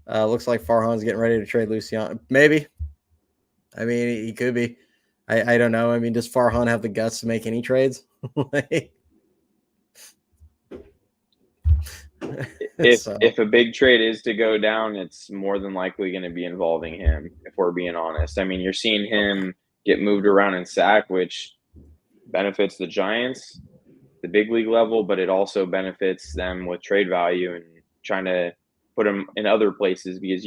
looks like Farhan's getting ready to trade Luciano. Maybe. I mean, he could be. I don't know. I mean, does Farhan have the guts to make any trades? if a big trade is to go down, it's more than likely going to be involving him, if we're being honest. I mean, you're seeing him get moved around in sack, which benefits the Giants, the big league level, but it also benefits them with trade value and trying to put him in other places, because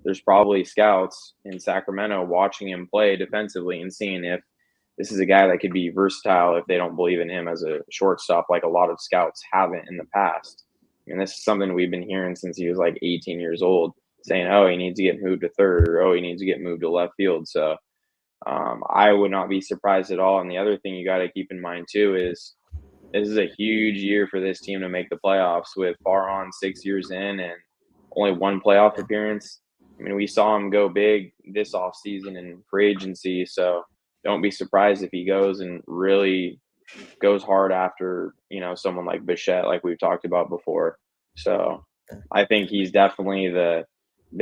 there's probably scouts in Sacramento watching him play defensively and seeing if this is a guy that could be versatile if they don't believe in him as a shortstop, like a lot of scouts haven't in the past. And this is something we've been hearing since he was like 18 years old, saying, oh, he needs to get moved to third, or oh, he needs to get moved to left field. So I would not be surprised at all. And the other thing you got to keep in mind too is this is a huge year for this team to make the playoffs, with Farhan 6 years in and only one playoff appearance. I mean, we saw him go big this offseason in free agency, so don't be surprised if he goes and really goes hard after, someone like Bichette, like we've talked about before. So I think he's definitely the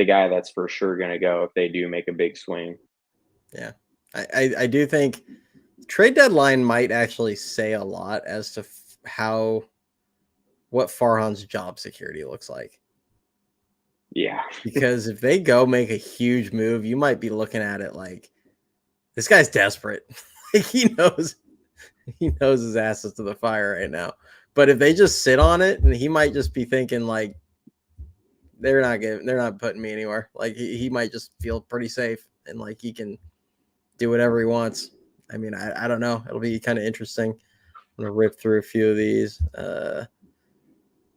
guy that's for sure going to go if they do make a big swing. Yeah, I do think trade deadline might actually say a lot as to what Farhan's job security looks like. Yeah. Because if they go make a huge move, you might be looking at it like, this guy's desperate. he knows his ass is to the fire right now. But if they just sit on it, and he might just be thinking like, they're not putting me anywhere. Like he might just feel pretty safe and like he can do whatever he wants. I mean, I don't know. It'll be kind of interesting. I'm gonna rip through a few of these.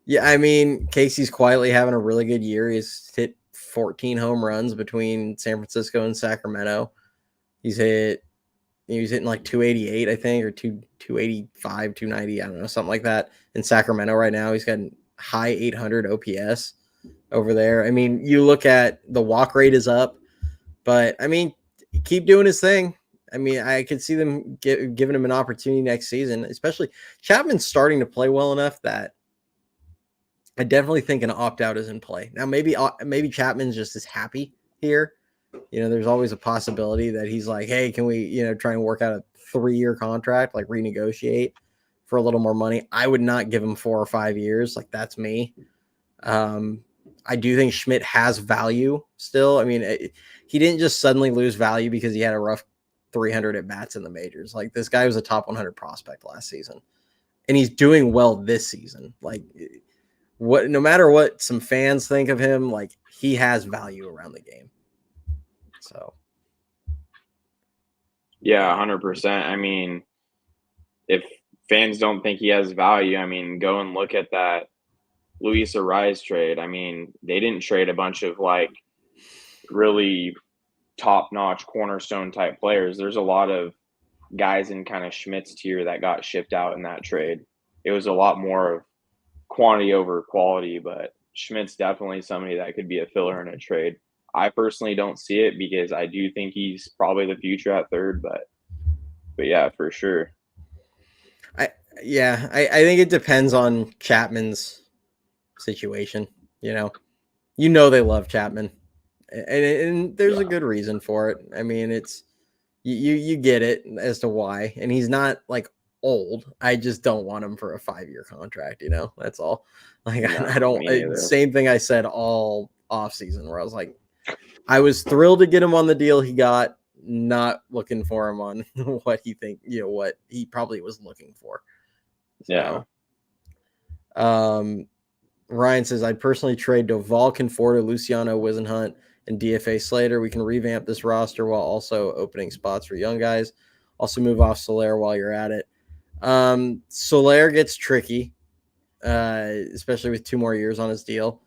Yeah, I mean, Casey's quietly having a really good year. He's hit 14 home runs between San Francisco and Sacramento. He was hitting like 288, I think, or 285, 290, I don't know, something like that in Sacramento right now. He's got high 800 OPS over there. I mean, you look at the walk rate is up, but I mean, keep doing his thing. I mean, I could see them giving him an opportunity next season, especially Chapman's starting to play well enough that I definitely think an opt-out is in play. Now, maybe Chapman's just as happy here. There's always a possibility that he's like, hey, can we, try and work out a 3-year contract, like renegotiate for a little more money. I would not give him 4 or 5 years. Like, that's me. I do think Schmidt has value still. I mean, he didn't just suddenly lose value because he had a rough 300 at bats in the majors. Like, this guy was a top 100 prospect last season, and he's doing well this season. Like, no matter what some fans think of him, like, he has value around the game. So, yeah, 100%. I mean, if fans don't think he has value, I mean, go and look at that Luis Arraez trade. I mean, they didn't trade a bunch of like really top-notch cornerstone type players. There's a lot of guys in kind of Schmidt's tier that got shipped out in that trade. It was a lot more of quantity over quality, but Schmidt's definitely somebody that could be a filler in a trade. I personally don't see it because I do think he's probably the future at third, but yeah, for sure. I think it depends on Chapman's situation. They love Chapman, and there's a good reason for it. I mean, it's you get it as to why, and he's not like old. I just don't want him for a 5-year contract. That's all. Like, no, I don't. Same thing I said all off season, where I was like, I was thrilled to get him on the deal he got, not looking for him on what he probably was looking for. So, yeah. Ryan says, I'd personally trade Doval, Conforto, Luciano, Wisenhunt, and DFA Slater. We can revamp this roster while also opening spots for young guys. Also move off Soler while you're at it. Soler gets tricky, especially with 2 more years on his deal.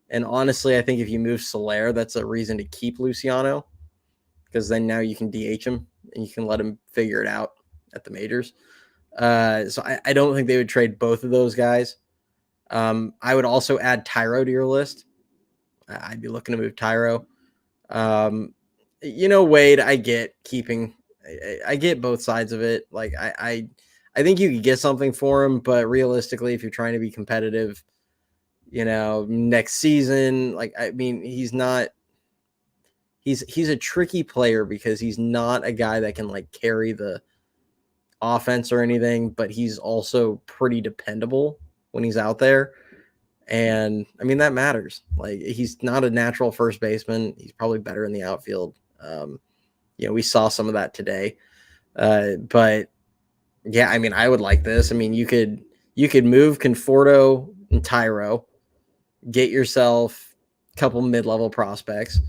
And honestly, I think if you move Soler, that's a reason to keep Luciano, because then now you can DH him and you can let him figure it out at the majors. So I don't think they would trade both of those guys. I would also add Tyro to your list. I'd be looking to move Tyro. Wade, I get keeping. I get both sides of it. Like I think you could get something for him, but realistically, if you're trying to be competitive, next season, he's not. He's a tricky player because he's not a guy that can carry the offense or anything, but he's also pretty dependable when he's out there. And that matters. He's not a natural first baseman. He's probably better in the outfield. We saw some of that today. But yeah, I would like this. You could move Conforto and Tyro, get yourself a couple mid-level prospects.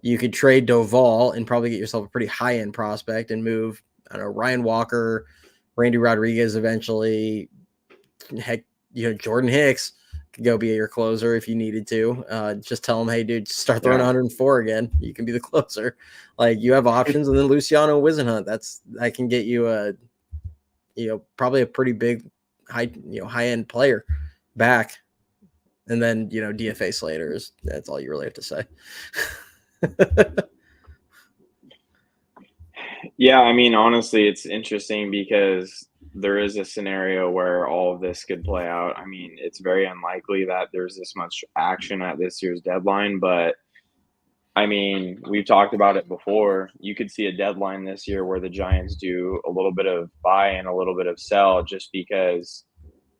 You could trade Doval and probably get yourself a pretty high-end prospect and move, Ryan Walker, Randy Rodriguez eventually. Heck, Jordan Hicks could go be your closer if you needed to. Just tell him, hey, dude, start throwing 104 again. You can be the closer. You have options, and then Luciano Wisenhunt. That can get you probably a pretty big high-end player back. And then, DFA Slater that's all you really have to say. Yeah, honestly, it's interesting because there is a scenario where all of this could play out. It's very unlikely that there's this much action at this year's deadline, but we've talked about it before. You could see a deadline this year where the Giants do a little bit of buy and a little bit of sell, just because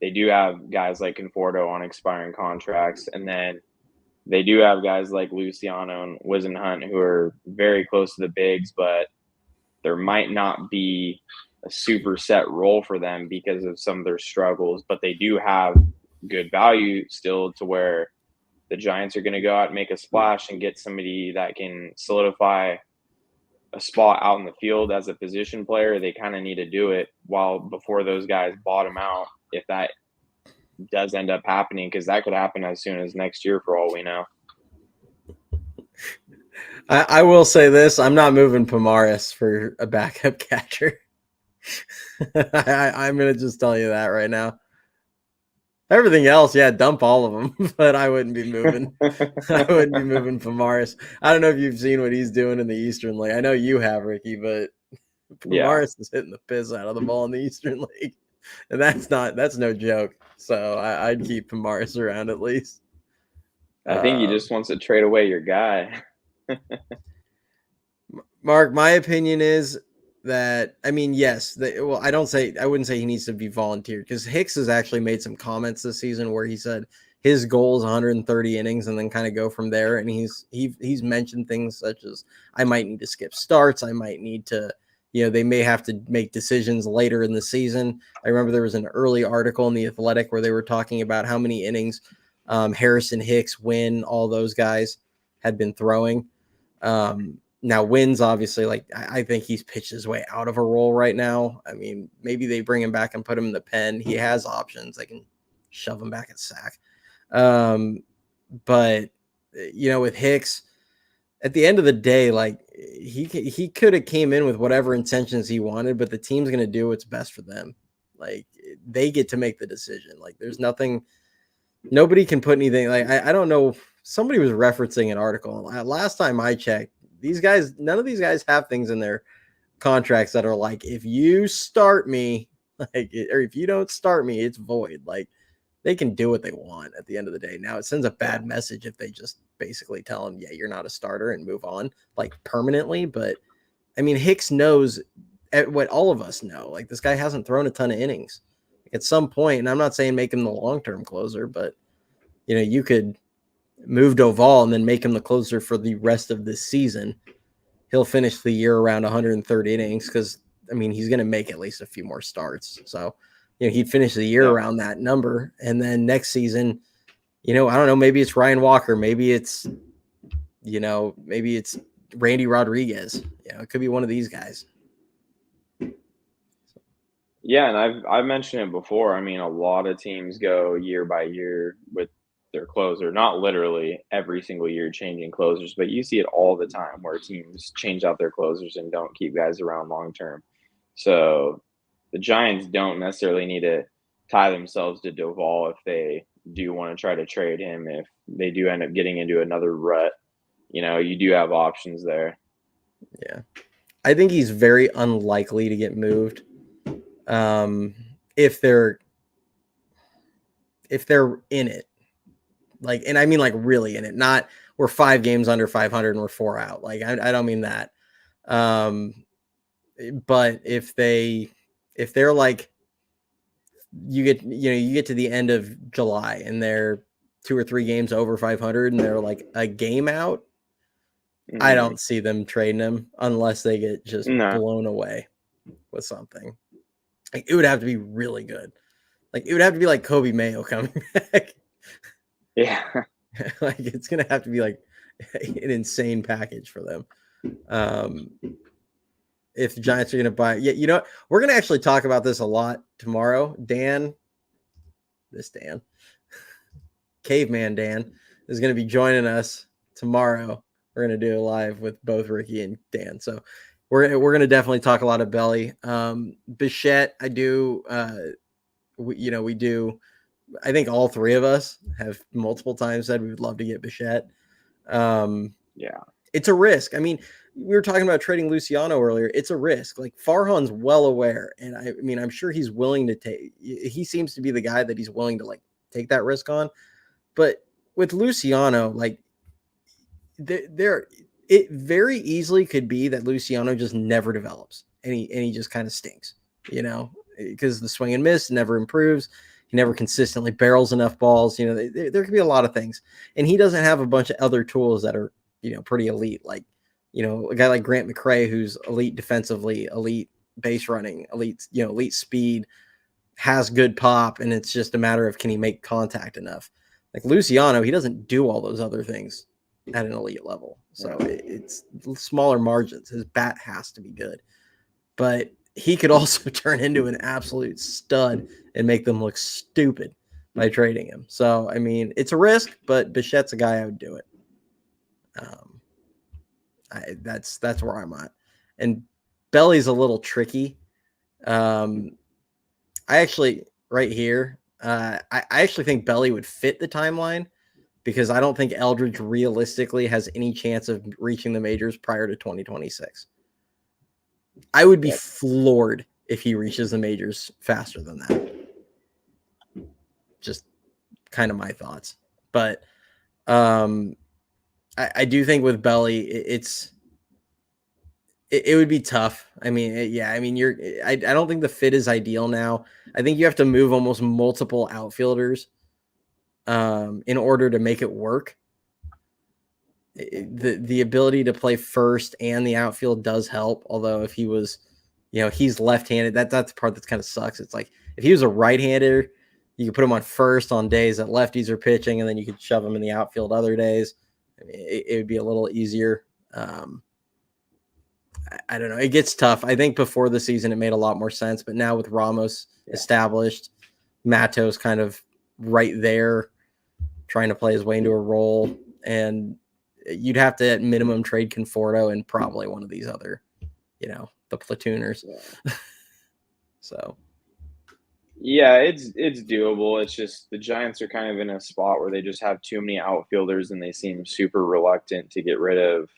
they do have guys like Conforto on expiring contracts, and then they do have guys like Luciano and Wisenhunt who are very close to the bigs, but there might not be a super set role for them because of some of their struggles, but they do have good value still to where the Giants are going to go out and make a splash and get somebody that can solidify a spot out in the field as a position player. They kind of need to do it before those guys bottom out, if that does end up happening, because that could happen as soon as next year for all we know. I will say this: I'm not moving Pomaris for a backup catcher. I'm going to just tell you that right now. Everything else, yeah, dump all of them, but I wouldn't be moving. I wouldn't be moving Pomaris. I don't know if you've seen what he's doing in the Eastern League. I know you have, Ricky, but Pomaris is hitting the piss out of the ball in the Eastern League, and that's no joke. So I'd keep Pomaris around at least. I think he just wants to trade away your guy. Mark, my opinion is that, yes, I wouldn't say he needs to be volunteered, because Hicks has actually made some comments this season where he said his goal is 130 innings and then kind of go from there. And he's mentioned things such as, I might need to skip starts. I might need to, they may have to make decisions later in the season. I remember there was an early article in The Athletic where they were talking about how many innings Harrison, Hicks, Wynn, all those guys had been throwing. Now Wynn's obviously, I think he's pitched his way out of a role right now. Maybe they bring him back and put him in the pen. He has options. They can shove him back at sack. But with Hicks, at the end of the day, he could have came in with whatever intentions he wanted, but the team's going to do what's best for them. They get to make the decision. There's nobody can put anything. I don't know. Somebody was referencing an article. Last time I checked, none of these guys have things in their contracts that are if you start me, or if you don't start me, it's void. They can do what they want at the end of the day. Now, it sends a bad message if they just basically tell him, yeah, you're not a starter, and move on permanently. But Hicks knows what all of us know. This guy hasn't thrown a ton of innings at some point, and I'm not saying make him the long-term closer, but you could move Doval and then make him the closer for the rest of this season. He'll finish the year around 130 innings because, he's going to make at least a few more starts. So, he'd finish the year around that number. And then next season, I don't know. Maybe it's Ryan Walker. Maybe it's Randy Rodriguez. It could be one of these guys. Yeah, and I've mentioned it before. I mean, a lot of teams go year by year with their closer, not literally every single year changing closers, but you see it all the time where teams change out their closers and don't keep guys around long term. So the Giants don't necessarily need to tie themselves to Doval if they do want to try to trade him. If they do end up getting into another rut, you do have options there. Yeah. I think he's very unlikely to get moved. If they're in it, and I mean really in it, not we're 5 games under 500 and we're 4 out. I don't mean that. But if they're like, you get to the end of July and they're 2 or 3 games over 500 and they're like a game out, I don't see them trading him unless they get just blown away with something. It would have to be really good. It would have to be like Kobe Mayo coming back. Yeah. It's going to have to be like an insane package for them. If the Giants are going to buy, we're going to actually talk about this a lot tomorrow. Caveman Dan is going to be joining us tomorrow. We're going to do a live with both Ricky and Dan. So we're going to definitely talk a lot of Belly. Bichette, I do. We do. I think all 3 of us have multiple times said we would love to get Bichette. Yeah, it's a risk. I mean, we were talking about trading Luciano earlier. It's a risk. Farhan's well aware, and I mean, I'm sure he's willing to take. He seems to be the guy that he's willing to take that risk on. But with Luciano, it very easily could be that Luciano just never develops, and he just kind of stinks, because the swing and miss never improves. He never consistently barrels enough balls. There could be a lot of things, and he doesn't have a bunch of other tools that are pretty elite. A guy like Grant McCray, who's elite defensively, elite base running, elite speed, has good pop, and it's just a matter of can he make contact enough. Luciano, he doesn't do all those other things at an elite level. So it's smaller margins. His bat has to be good. But he could also turn into an absolute stud and make them look stupid by trading him. So, I mean, it's a risk, but Bichette's a guy I would do it. That's where I'm at. And Belly's a little tricky. I actually, right here, I actually think Belly would fit the timeline because I don't think Eldridge realistically has any chance of reaching the majors prior to 2026. I would be floored if he reaches the majors faster than that. Just kind of my thoughts. But I do think with Belly, it would be tough. I mean, I don't think the fit is ideal now. I think you have to move almost multiple outfielders in order to make it work. The ability to play first and the outfield does help. Although if he was, he's left-handed, that's the part that kind of sucks. It's like if he was a right-hander, you could put him on first on days that lefties are pitching, and then you could shove him in the outfield other days. I mean, it would be a little easier. I don't know. It gets tough. I think before the season it made a lot more sense, but now with Ramos established, Matos kind of right there, trying to play his way into a role, and you'd have to at minimum trade Conforto and probably one of these other, the platooners. Yeah. So. Yeah, it's doable. It's just the Giants are kind of in a spot where they just have too many outfielders and they seem super reluctant to get rid of,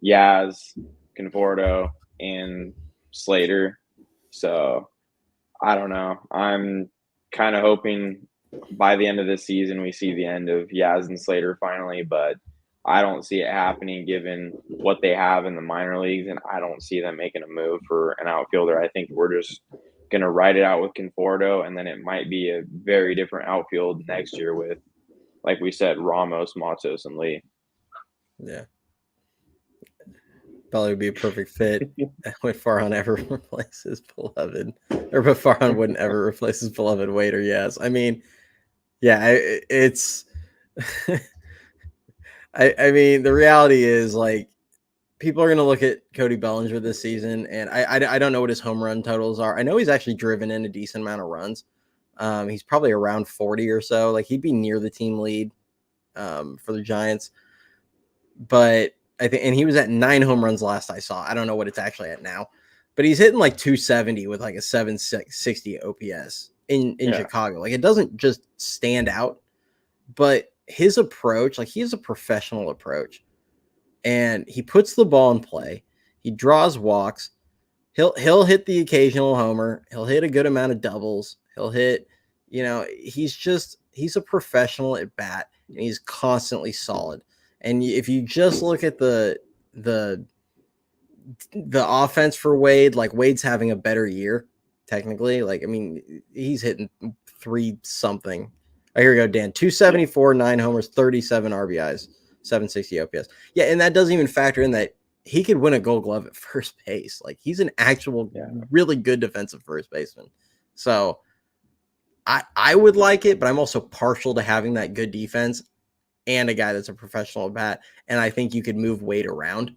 Yaz, Conforto, and Slater. So I don't know. I'm kind of hoping by the end of this season we see the end of Yaz and Slater finally, but I don't see it happening given what they have in the minor leagues, and I don't see them making a move for an outfielder. I think we're just going to ride it out with Conforto, and then it might be a very different outfield next year with, like we said, Ramos, Matos, and Lee. Yeah. Probably would be a perfect fit when Farhan ever replaces beloved, or but Farhan wouldn't ever replace his beloved Waiter. Yes. I mean, Yeah, it's. I mean, the reality is like people are going to look at Cody Bellinger this season, and I don't know what his home run totals are. I know he's actually driven in a decent amount of runs. He's probably around 40 or so. Like he'd be near the team lead for the Giants, but I think, and he was at 9 home runs last I saw. I don't know what it's actually at now, but he's hitting like 270 with like a 760 OPS in Chicago. Like it doesn't just stand out, but his approach, like he has a professional approach, and he puts the ball in play. He draws walks. He'll hit the occasional homer. He'll hit a good amount of doubles. He'll hit, he's a professional at bat, and he's constantly solid. And if you just look at the offense for Wade, like Wade's having a better year technically. Like I mean, he's hitting 3 something. Oh, here we go, Dan. 274, 9 homers, 37 RBIs, 760 OPS. Yeah, and that doesn't even factor in that he could win a Gold Glove at first base. Like he's an actual really good defensive first baseman. So I would like it, but I'm also partial to having that good defense and a guy that's a professional at bat. And I think you could move Wade around.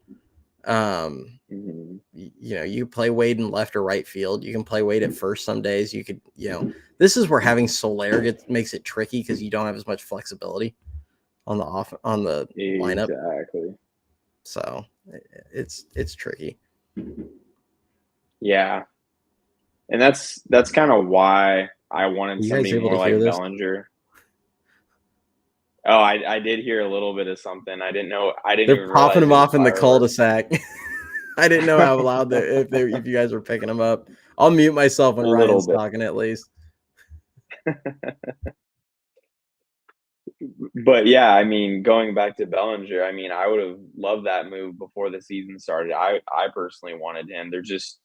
You play Wade in left or right field. You can play Wade at first some days. You could, this is where having Soler makes it tricky because you don't have as much flexibility on the lineup. Exactly. So it's tricky. Yeah. And that's kind of why I wanted somebody more like Bellinger. Oh, I did hear a little bit of something. I didn't know. They're popping him off in the cul-de-sac. I didn't know how loud if you guys were picking them up. I'll mute myself when Ryan's talking at least. But yeah, I mean, going back to Bellinger, I mean, I would have loved that move before the season started. I personally wanted him. They're just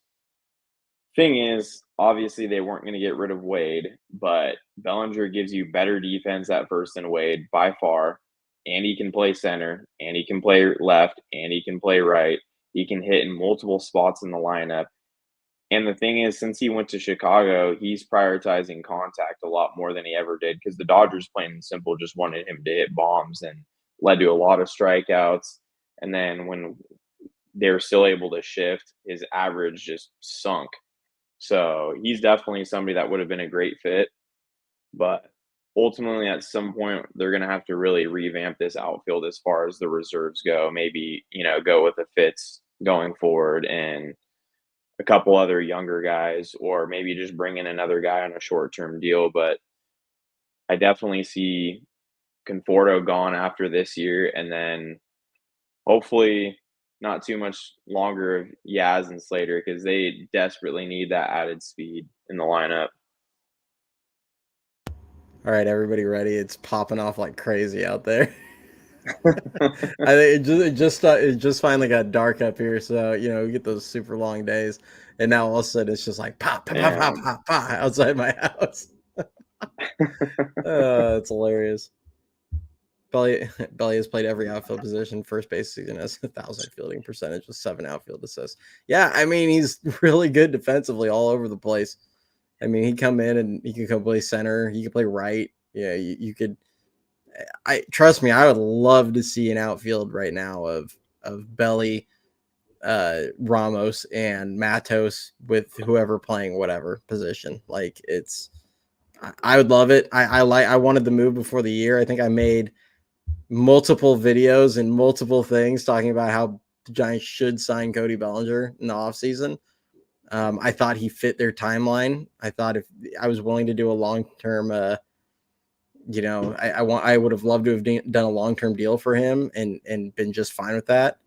thing is, obviously they weren't going to get rid of Wade, but Bellinger gives you better defense at first than Wade by far. And he can play center, and he can play left, and he can play right. He can hit in multiple spots in the lineup. And the thing is, since he went to Chicago, he's prioritizing contact a lot more than he ever did because the Dodgers, plain and simple, just wanted him to hit bombs and led to a lot of strikeouts. And then when they were still able to shift, his average just sunk. So he's definitely somebody that would have been a great fit. But ultimately, at some point, they're going to have to really revamp this outfield as far as the reserves go. Maybe, go with a Fitz going forward and a couple other younger guys, or maybe just bring in another guy on a short-term deal. But I definitely see Conforto gone after this year, and then hopefully not too much longer of Yaz and Slater because they desperately need that added speed in the lineup. All right, everybody ready? It's popping off like crazy out there. I think it just finally got dark up here, so we get those super long days, and now all of a sudden it's just like pop outside my house. It's hilarious. Belly has played every outfield position. First base season has 1,000 fielding percentage with 7 outfield assists. Yeah, I mean he's really good defensively all over the place. I mean he come in and he can play center. He can play right. Yeah, you could. Trust me, I would love to see an outfield right now of Belly, Ramos, and Matos with whoever playing whatever position. Like I would love it. I wanted the move before the year. I think I made multiple videos and multiple things talking about how the Giants should sign Cody Bellinger in the offseason. I thought he fit their timeline. I thought if I was willing to do a long-term I would have loved to have done a long-term deal for him and been just fine with that.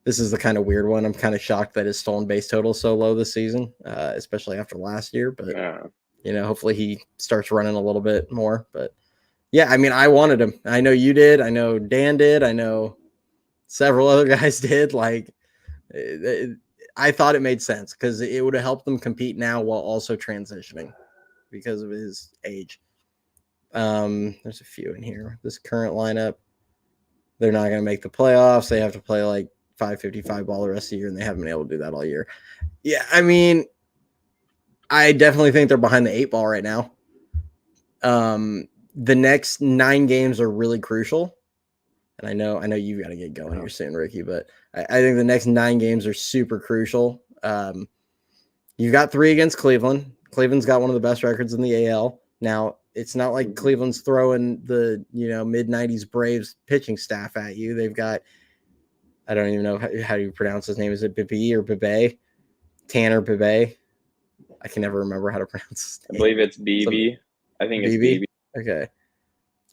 This is the kind of weird one. I'm kind of shocked that his stolen base total is so low this season, especially after last year. But hopefully he starts running a little bit more. But yeah, I mean, I wanted him. I know you did. I know Dan did. I know several other guys did. Like, I thought it made sense because it would have helped them compete now while also transitioning because of his age. There's a few in here. This current lineup, they're not going to make the playoffs. They have to play like 555 ball the rest of the year, and they haven't been able to do that all year. Yeah, I mean, I definitely think they're behind the 8 ball right now. The next 9 games are really crucial. And I know you've got to get going here soon, Ricky, but I think the next 9 games are super crucial. You've got 3 against Cleveland. Cleveland's got one of the best records in the AL. Now, it's not like Cleveland's throwing the, mid-90s Braves pitching staff at you. They've got, I don't even know how you pronounce his name. Is it Bibi or Bibe? Tanner Bibe. I can never remember how to pronounce his name. I believe it's BB. I think it's BB. Okay.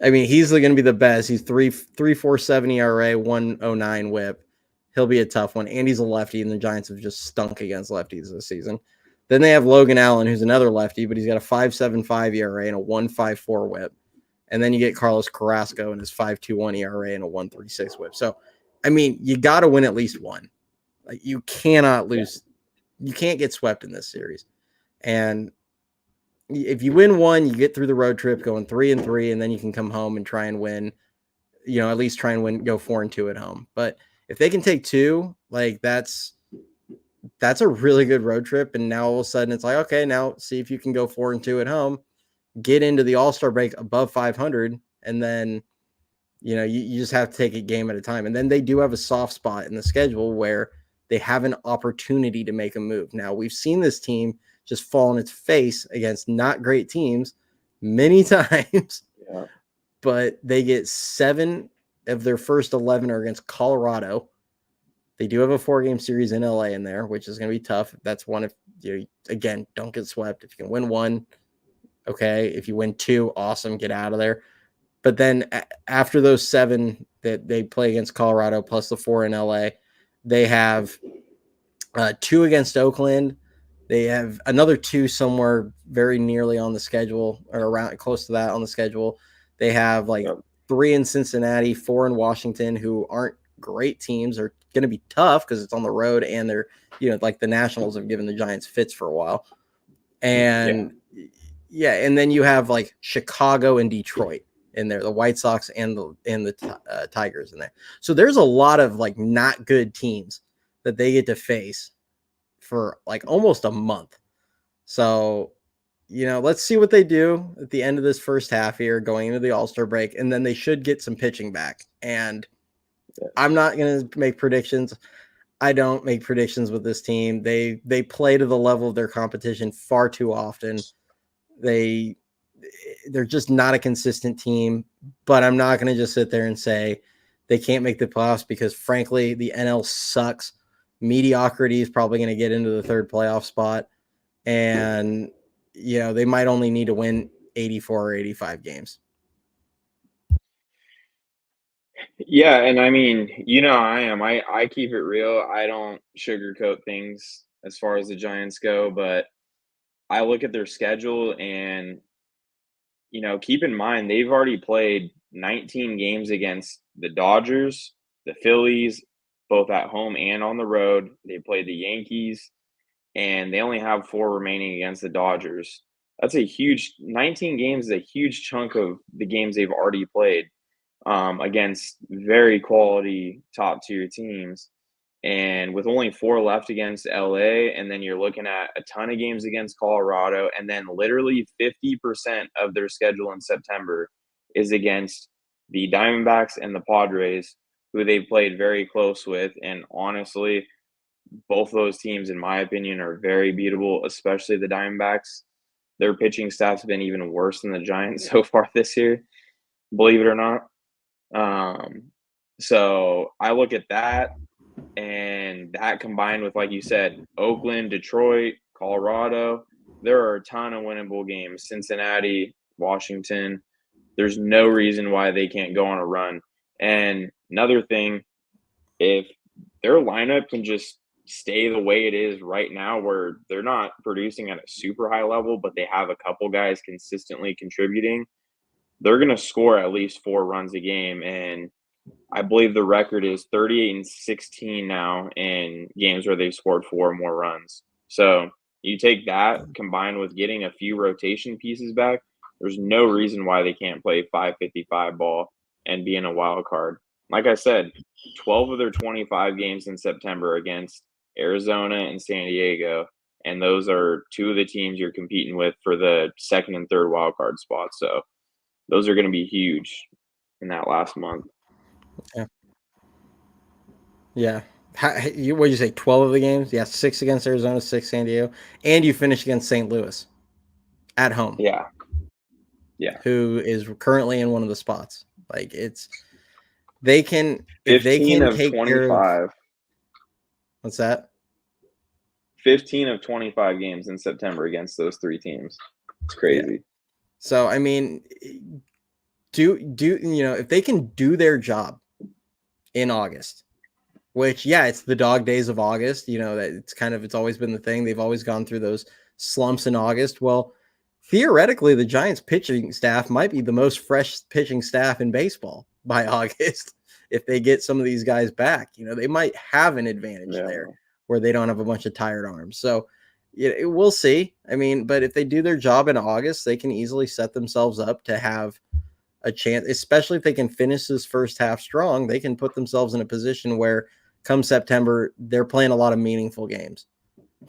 I mean, he's going to be the best. He's 3.47 ERA, 109 WHIP. He'll be a tough one. And he's a lefty, and the Giants have just stunk against lefties this season. Then they have Logan Allen, who's another lefty, but he's got a 5.75 ERA and a 1.54 WHIP. And then you get Carlos Carrasco and his 5.21 ERA and a 1.36 WHIP. So, I mean, you got to win at least one. Like, you cannot lose. You can't get swept in this series. And if you win one, you get through the road trip going 3-3, and then you can come home and try and win, at least try and win, go 4-2 at home. But if they can take 2, like that's a really good road trip. And now all of a sudden it's like, okay, now see if you can go 4-2 at home, get into the All-Star break above 500. And then, you just have to take a game at a time. And then they do have a soft spot in the schedule where they have an opportunity to make a move. Now, we've seen this team just fall on its face against not great teams many times, but they get 7 of their first 11 are against Colorado. They do have a 4-game series in LA in there, which is going to be tough. That's one if again, don't get swept. If you can win 1, okay. If you win 2, awesome, get out of there. But then after those 7 that they play against Colorado plus the 4 in LA, they have 2 against Oakland. They have another 2 somewhere very nearly on the schedule or around close to that on the schedule. They have 3 in Cincinnati, 4 in Washington, who aren't great teams. Are going to be tough because it's on the road and they're, like the Nationals have given the Giants fits for a while. And and then you have Chicago and Detroit in there, the White Sox and the Tigers in there. So there's a lot of not good teams that they get to face for almost a month. So, let's see what they do at the end of this first half here going into the All-Star break. And then they should get some pitching back. And I'm not going to make predictions. I don't make predictions with this team. They play to the level of their competition far too often. They're just not a consistent team, but I'm not going to just sit there and say they can't make the playoffs because frankly, the NL sucks. Mediocrity is probably going to get into the 3rd playoff spot. And, they might only need to win 84 or 85 games. Yeah. And I mean, I am. I keep it real. I don't sugarcoat things as far as the Giants go, but I look at their schedule and, keep in mind, they've already played 19 games against the Dodgers, the Phillies, both at home and on the road. They played the Yankees, and they only have 4 remaining against the Dodgers. That's 19 games is a huge chunk of the games they've already played against very quality top tier teams. And with only 4 left against LA, and then you're looking at a ton of games against Colorado, and then literally 50% of their schedule in September is against the Diamondbacks and the Padres, who they've played very close with. And honestly, both those teams, in my opinion, are very beatable, especially the Diamondbacks. Their pitching staff's been even worse than the Giants so far this year, believe it or not. So I look at that, and that combined with, like you said, Oakland, Detroit, Colorado, there are a ton of winnable games. Cincinnati, Washington. There's no reason why they can't go on a run. And another thing, if their lineup can just stay the way it is right now, where they're not producing at a super high level, but they have a couple guys consistently contributing, they're going to score at least 4 runs a game. And I believe the record is 38-16 now in games where they've scored 4 or more runs. So you take that combined with getting a few rotation pieces back, there's no reason why they can't play 555 ball and be in a wild card. Like I said, 12 of their 25 games in September against Arizona and San Diego, and those are two of the teams you're competing with for the second and third wild card spots. So those are going to be huge in that last month. Yeah. Yeah. What did you say? 12 of the games? Yeah, 6 against Arizona, 6 San Diego, and you finish against St. Louis at home. Yeah. Yeah. Who is currently in one of the spots? Like they can if they 15 can of take care of 25. what's that? 15 of 25 games in September against those three teams. It's crazy. Yeah. So I mean, do if they can do their job in August, which it's the dog days of August, that it's always been the thing. They've always gone through those slumps in August. Well, theoretically, the Giants pitching staff might be the most fresh pitching staff in baseball by August. If they get some of these guys back, they might have an advantage there where they don't have a bunch of tired arms. So we'll see. I mean, but if they do their job in August, they can easily set themselves up to have a chance, especially if they can finish this first half strong. They can put themselves in a position where come September, they're playing a lot of meaningful games,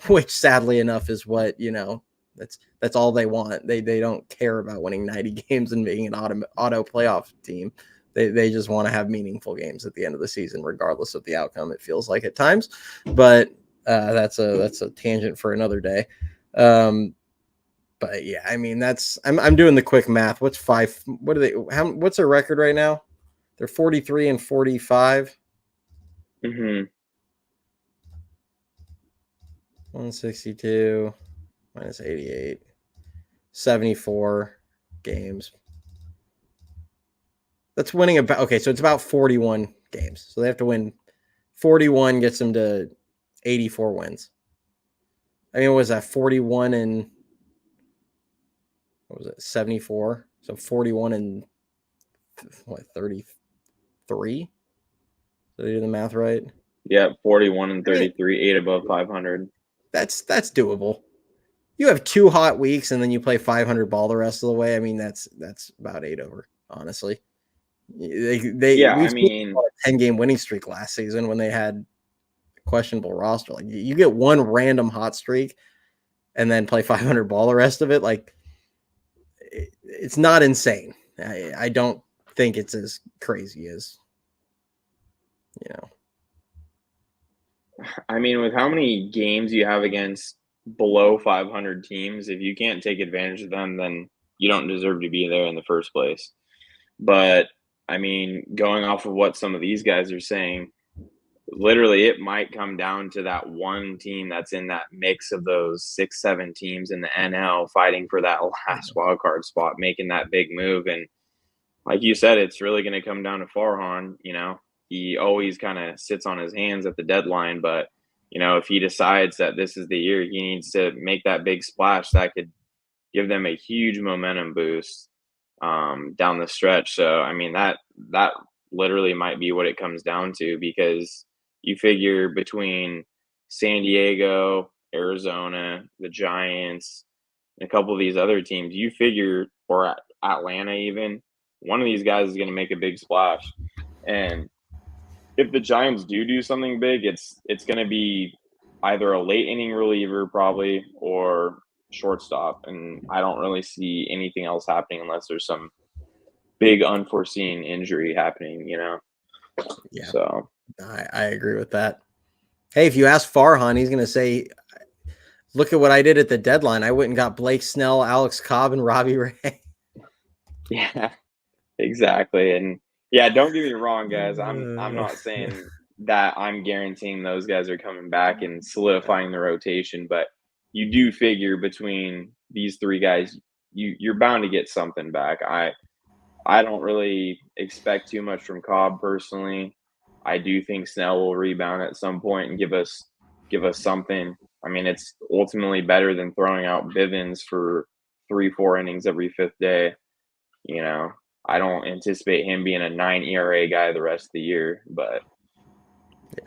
which sadly enough is what, that's all they want. They don't care about winning 90 games and being an auto playoff team. They just want to have meaningful games at the end of the season, regardless of the outcome. It feels like at times, but that's a tangent for another day. But yeah, I mean, I'm doing the quick math. What's what's their record right now? They're 43 and 45. 162 minus 88, 74 games. That's winning so it's about 41 games. So they have to win 41, gets them to 84 wins. I mean, what was that? 41 and what was it? 74. So 41 and 33. Did I do the math right? Yeah, 41 and 33, 8 above 500. That's doable. You have 2 hot weeks and then you play 500 ball the rest of the way. I mean, that's about 8 over, honestly. We a 10-game winning streak last season when they had a questionable roster. Like, you get one random hot streak and then play 500 ball the rest of it. Like, it's not insane. I don't think it's as crazy as, I mean, with how many games you have against below 500 teams, if you can't take advantage of them, then you don't deserve to be there in the first place. But I mean, going off of what some of these guys are saying, literally it might come down to that one team that's in that mix of those 6-7 teams in the NL fighting for that last wild card spot, making that big move. And like you said, it's really going to come down to Farhan. He always kind of sits on his hands at the deadline, but if he decides that this is the year he needs to make that big splash, that could give them a huge momentum boost down the stretch. So, I mean, that literally might be what it comes down to, because you figure between San Diego, Arizona, the Giants, and a couple of these other teams, or Atlanta even, one of these guys is going to make a big splash. And if the Giants do something big, it's going to be either a late inning reliever probably or shortstop, and I don't really see anything else happening unless there's some big unforeseen injury happening. Yeah. So I agree with that. Hey, if you ask Farhan, he's going to say, "Look at what I did at the deadline. I went and got Blake Snell, Alex Cobb, and Robbie Ray." Yeah, exactly. And yeah, don't get me wrong, guys. I'm not saying that I'm guaranteeing those guys are coming back and solidifying the rotation, but you do figure between these three guys, you're bound to get something back. I don't really expect too much from Cobb personally. I do think Snell will rebound at some point and give us something. I mean, it's ultimately better than throwing out Bivens for 3-4 innings every fifth day. I don't anticipate him being a 9 ERA guy the rest of the year, but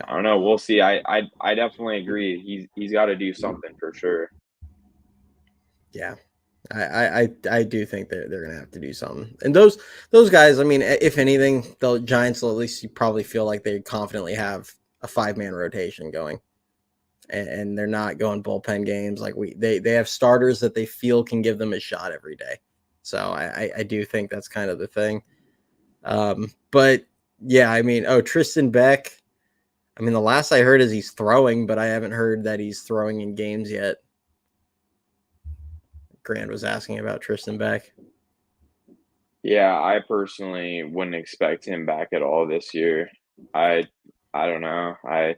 I don't know. We'll see. I definitely agree. He's got to do something for sure. Yeah, I do think they're gonna have to do something. And those guys, I mean, if anything, the Giants will at least probably feel like they confidently have a 5-man rotation going and they're not going bullpen games. Like they have starters that they feel can give them a shot every day. So I do think that's kind of the thing. But yeah, I mean, Tristan Beck. I mean, the last I heard is he's throwing, but I haven't heard that he's throwing in games yet. Grant was asking about Tristan Beck. Yeah, I personally wouldn't expect him back at all this year. I don't know. I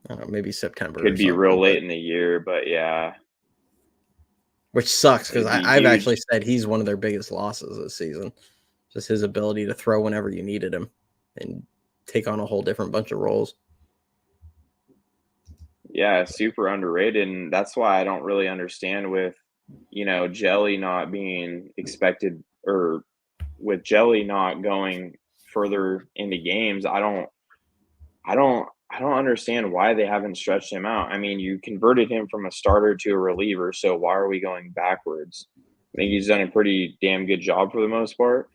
don't know, maybe September. Could be real late in the year, but yeah. Which sucks because I've actually said he's one of their biggest losses this season. Just his ability to throw whenever you needed him and take on a whole different bunch of roles. Yeah, super underrated. And that's why I don't really understand with, Jelly not being expected, or with Jelly not going further into games. I don't understand why they haven't stretched him out. I mean, you converted him from a starter to a reliever, so why are we going backwards? I think he's done a pretty damn good job for the most part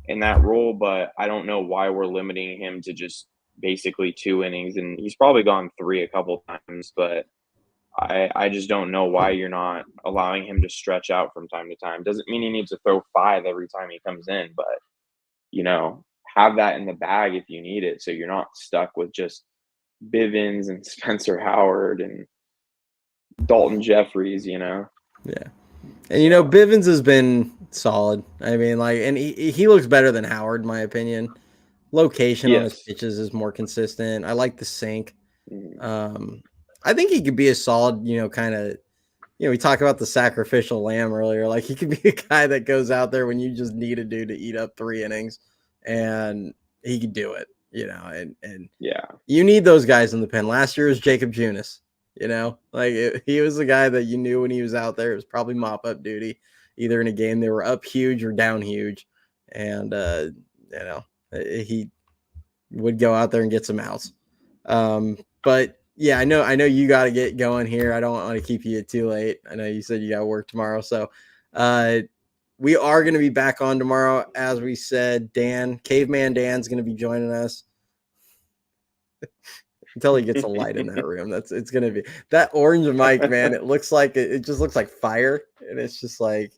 in that role, but I don't know why we're limiting him to just basically 2 innings, and he's probably gone 3 a couple times, but I just don't know why you're not allowing him to stretch out from time to time. Doesn't mean he needs to throw 5 every time he comes in, but have that in the bag if you need it, so you're not stuck with just Bivens and Spencer Howard and Dalton Jeffries, Yeah. And Bivens has been solid. I mean, and he looks better than Howard, in my opinion. Location on his pitches is more consistent. I like the sink. I think he could be a solid, kind of, we talked about the sacrificial lamb earlier. Like, he could be a guy that goes out there when you just need a dude to eat up 3 innings, and he could do it, and yeah, you need those guys in the pen. Last year was Jacob Junis, he was the guy that you knew when he was out there. It was probably mop up duty, either in a game they were up huge or down huge. And, he would go out there and get some outs. But yeah, I know you got to get going here. I don't want to keep you too late. I know you said you got to work tomorrow. So, we are going to be back on tomorrow. As we said, Caveman Dan's going to be joining us until he gets a light in that room. It's going to be that orange mic, man. It looks like it just looks like fire. And it's just like,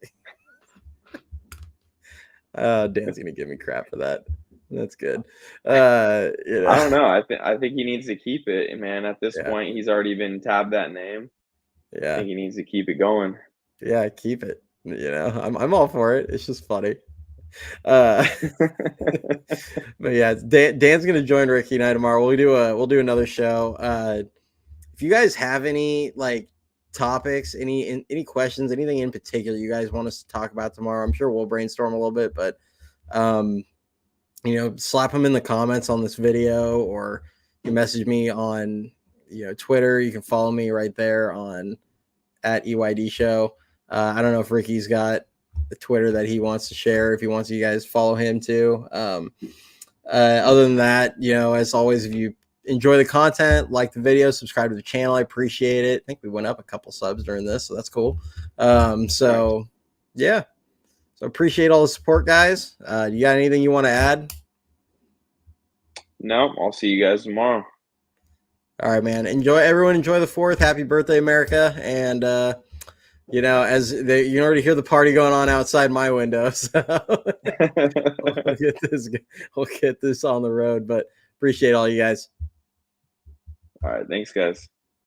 Dan's going to give me crap for that. That's good. I don't know. I think he needs to keep it, man. At this point, he's already been tabbed that name. Yeah, I think he needs to keep it going. Yeah, keep it. I'm all for it. It's just funny. But yeah, Dan's gonna join Ricky and I tomorrow. We'll do another show. If you guys have any topics, any questions, anything in particular you guys want us to talk about tomorrow, I'm sure we'll brainstorm a little bit, but slap them in the comments on this video, or you message me on Twitter. You can follow me right there on @EYD show. I don't know if Ricky's got the Twitter that he wants to share, if he wants you guys follow him too. Other than that, as always, if you enjoy the content, like the video, subscribe to the channel, I appreciate it. I think we went up a couple subs during this, so that's cool. Yeah. So appreciate all the support, guys. You got anything you want to add? No, I'll see you guys tomorrow. All right, man. Everyone enjoy the 4th. Happy birthday, America. And, you already hear the party going on outside my window. So we'll get this on the road, but appreciate all you guys. All right. Thanks, guys.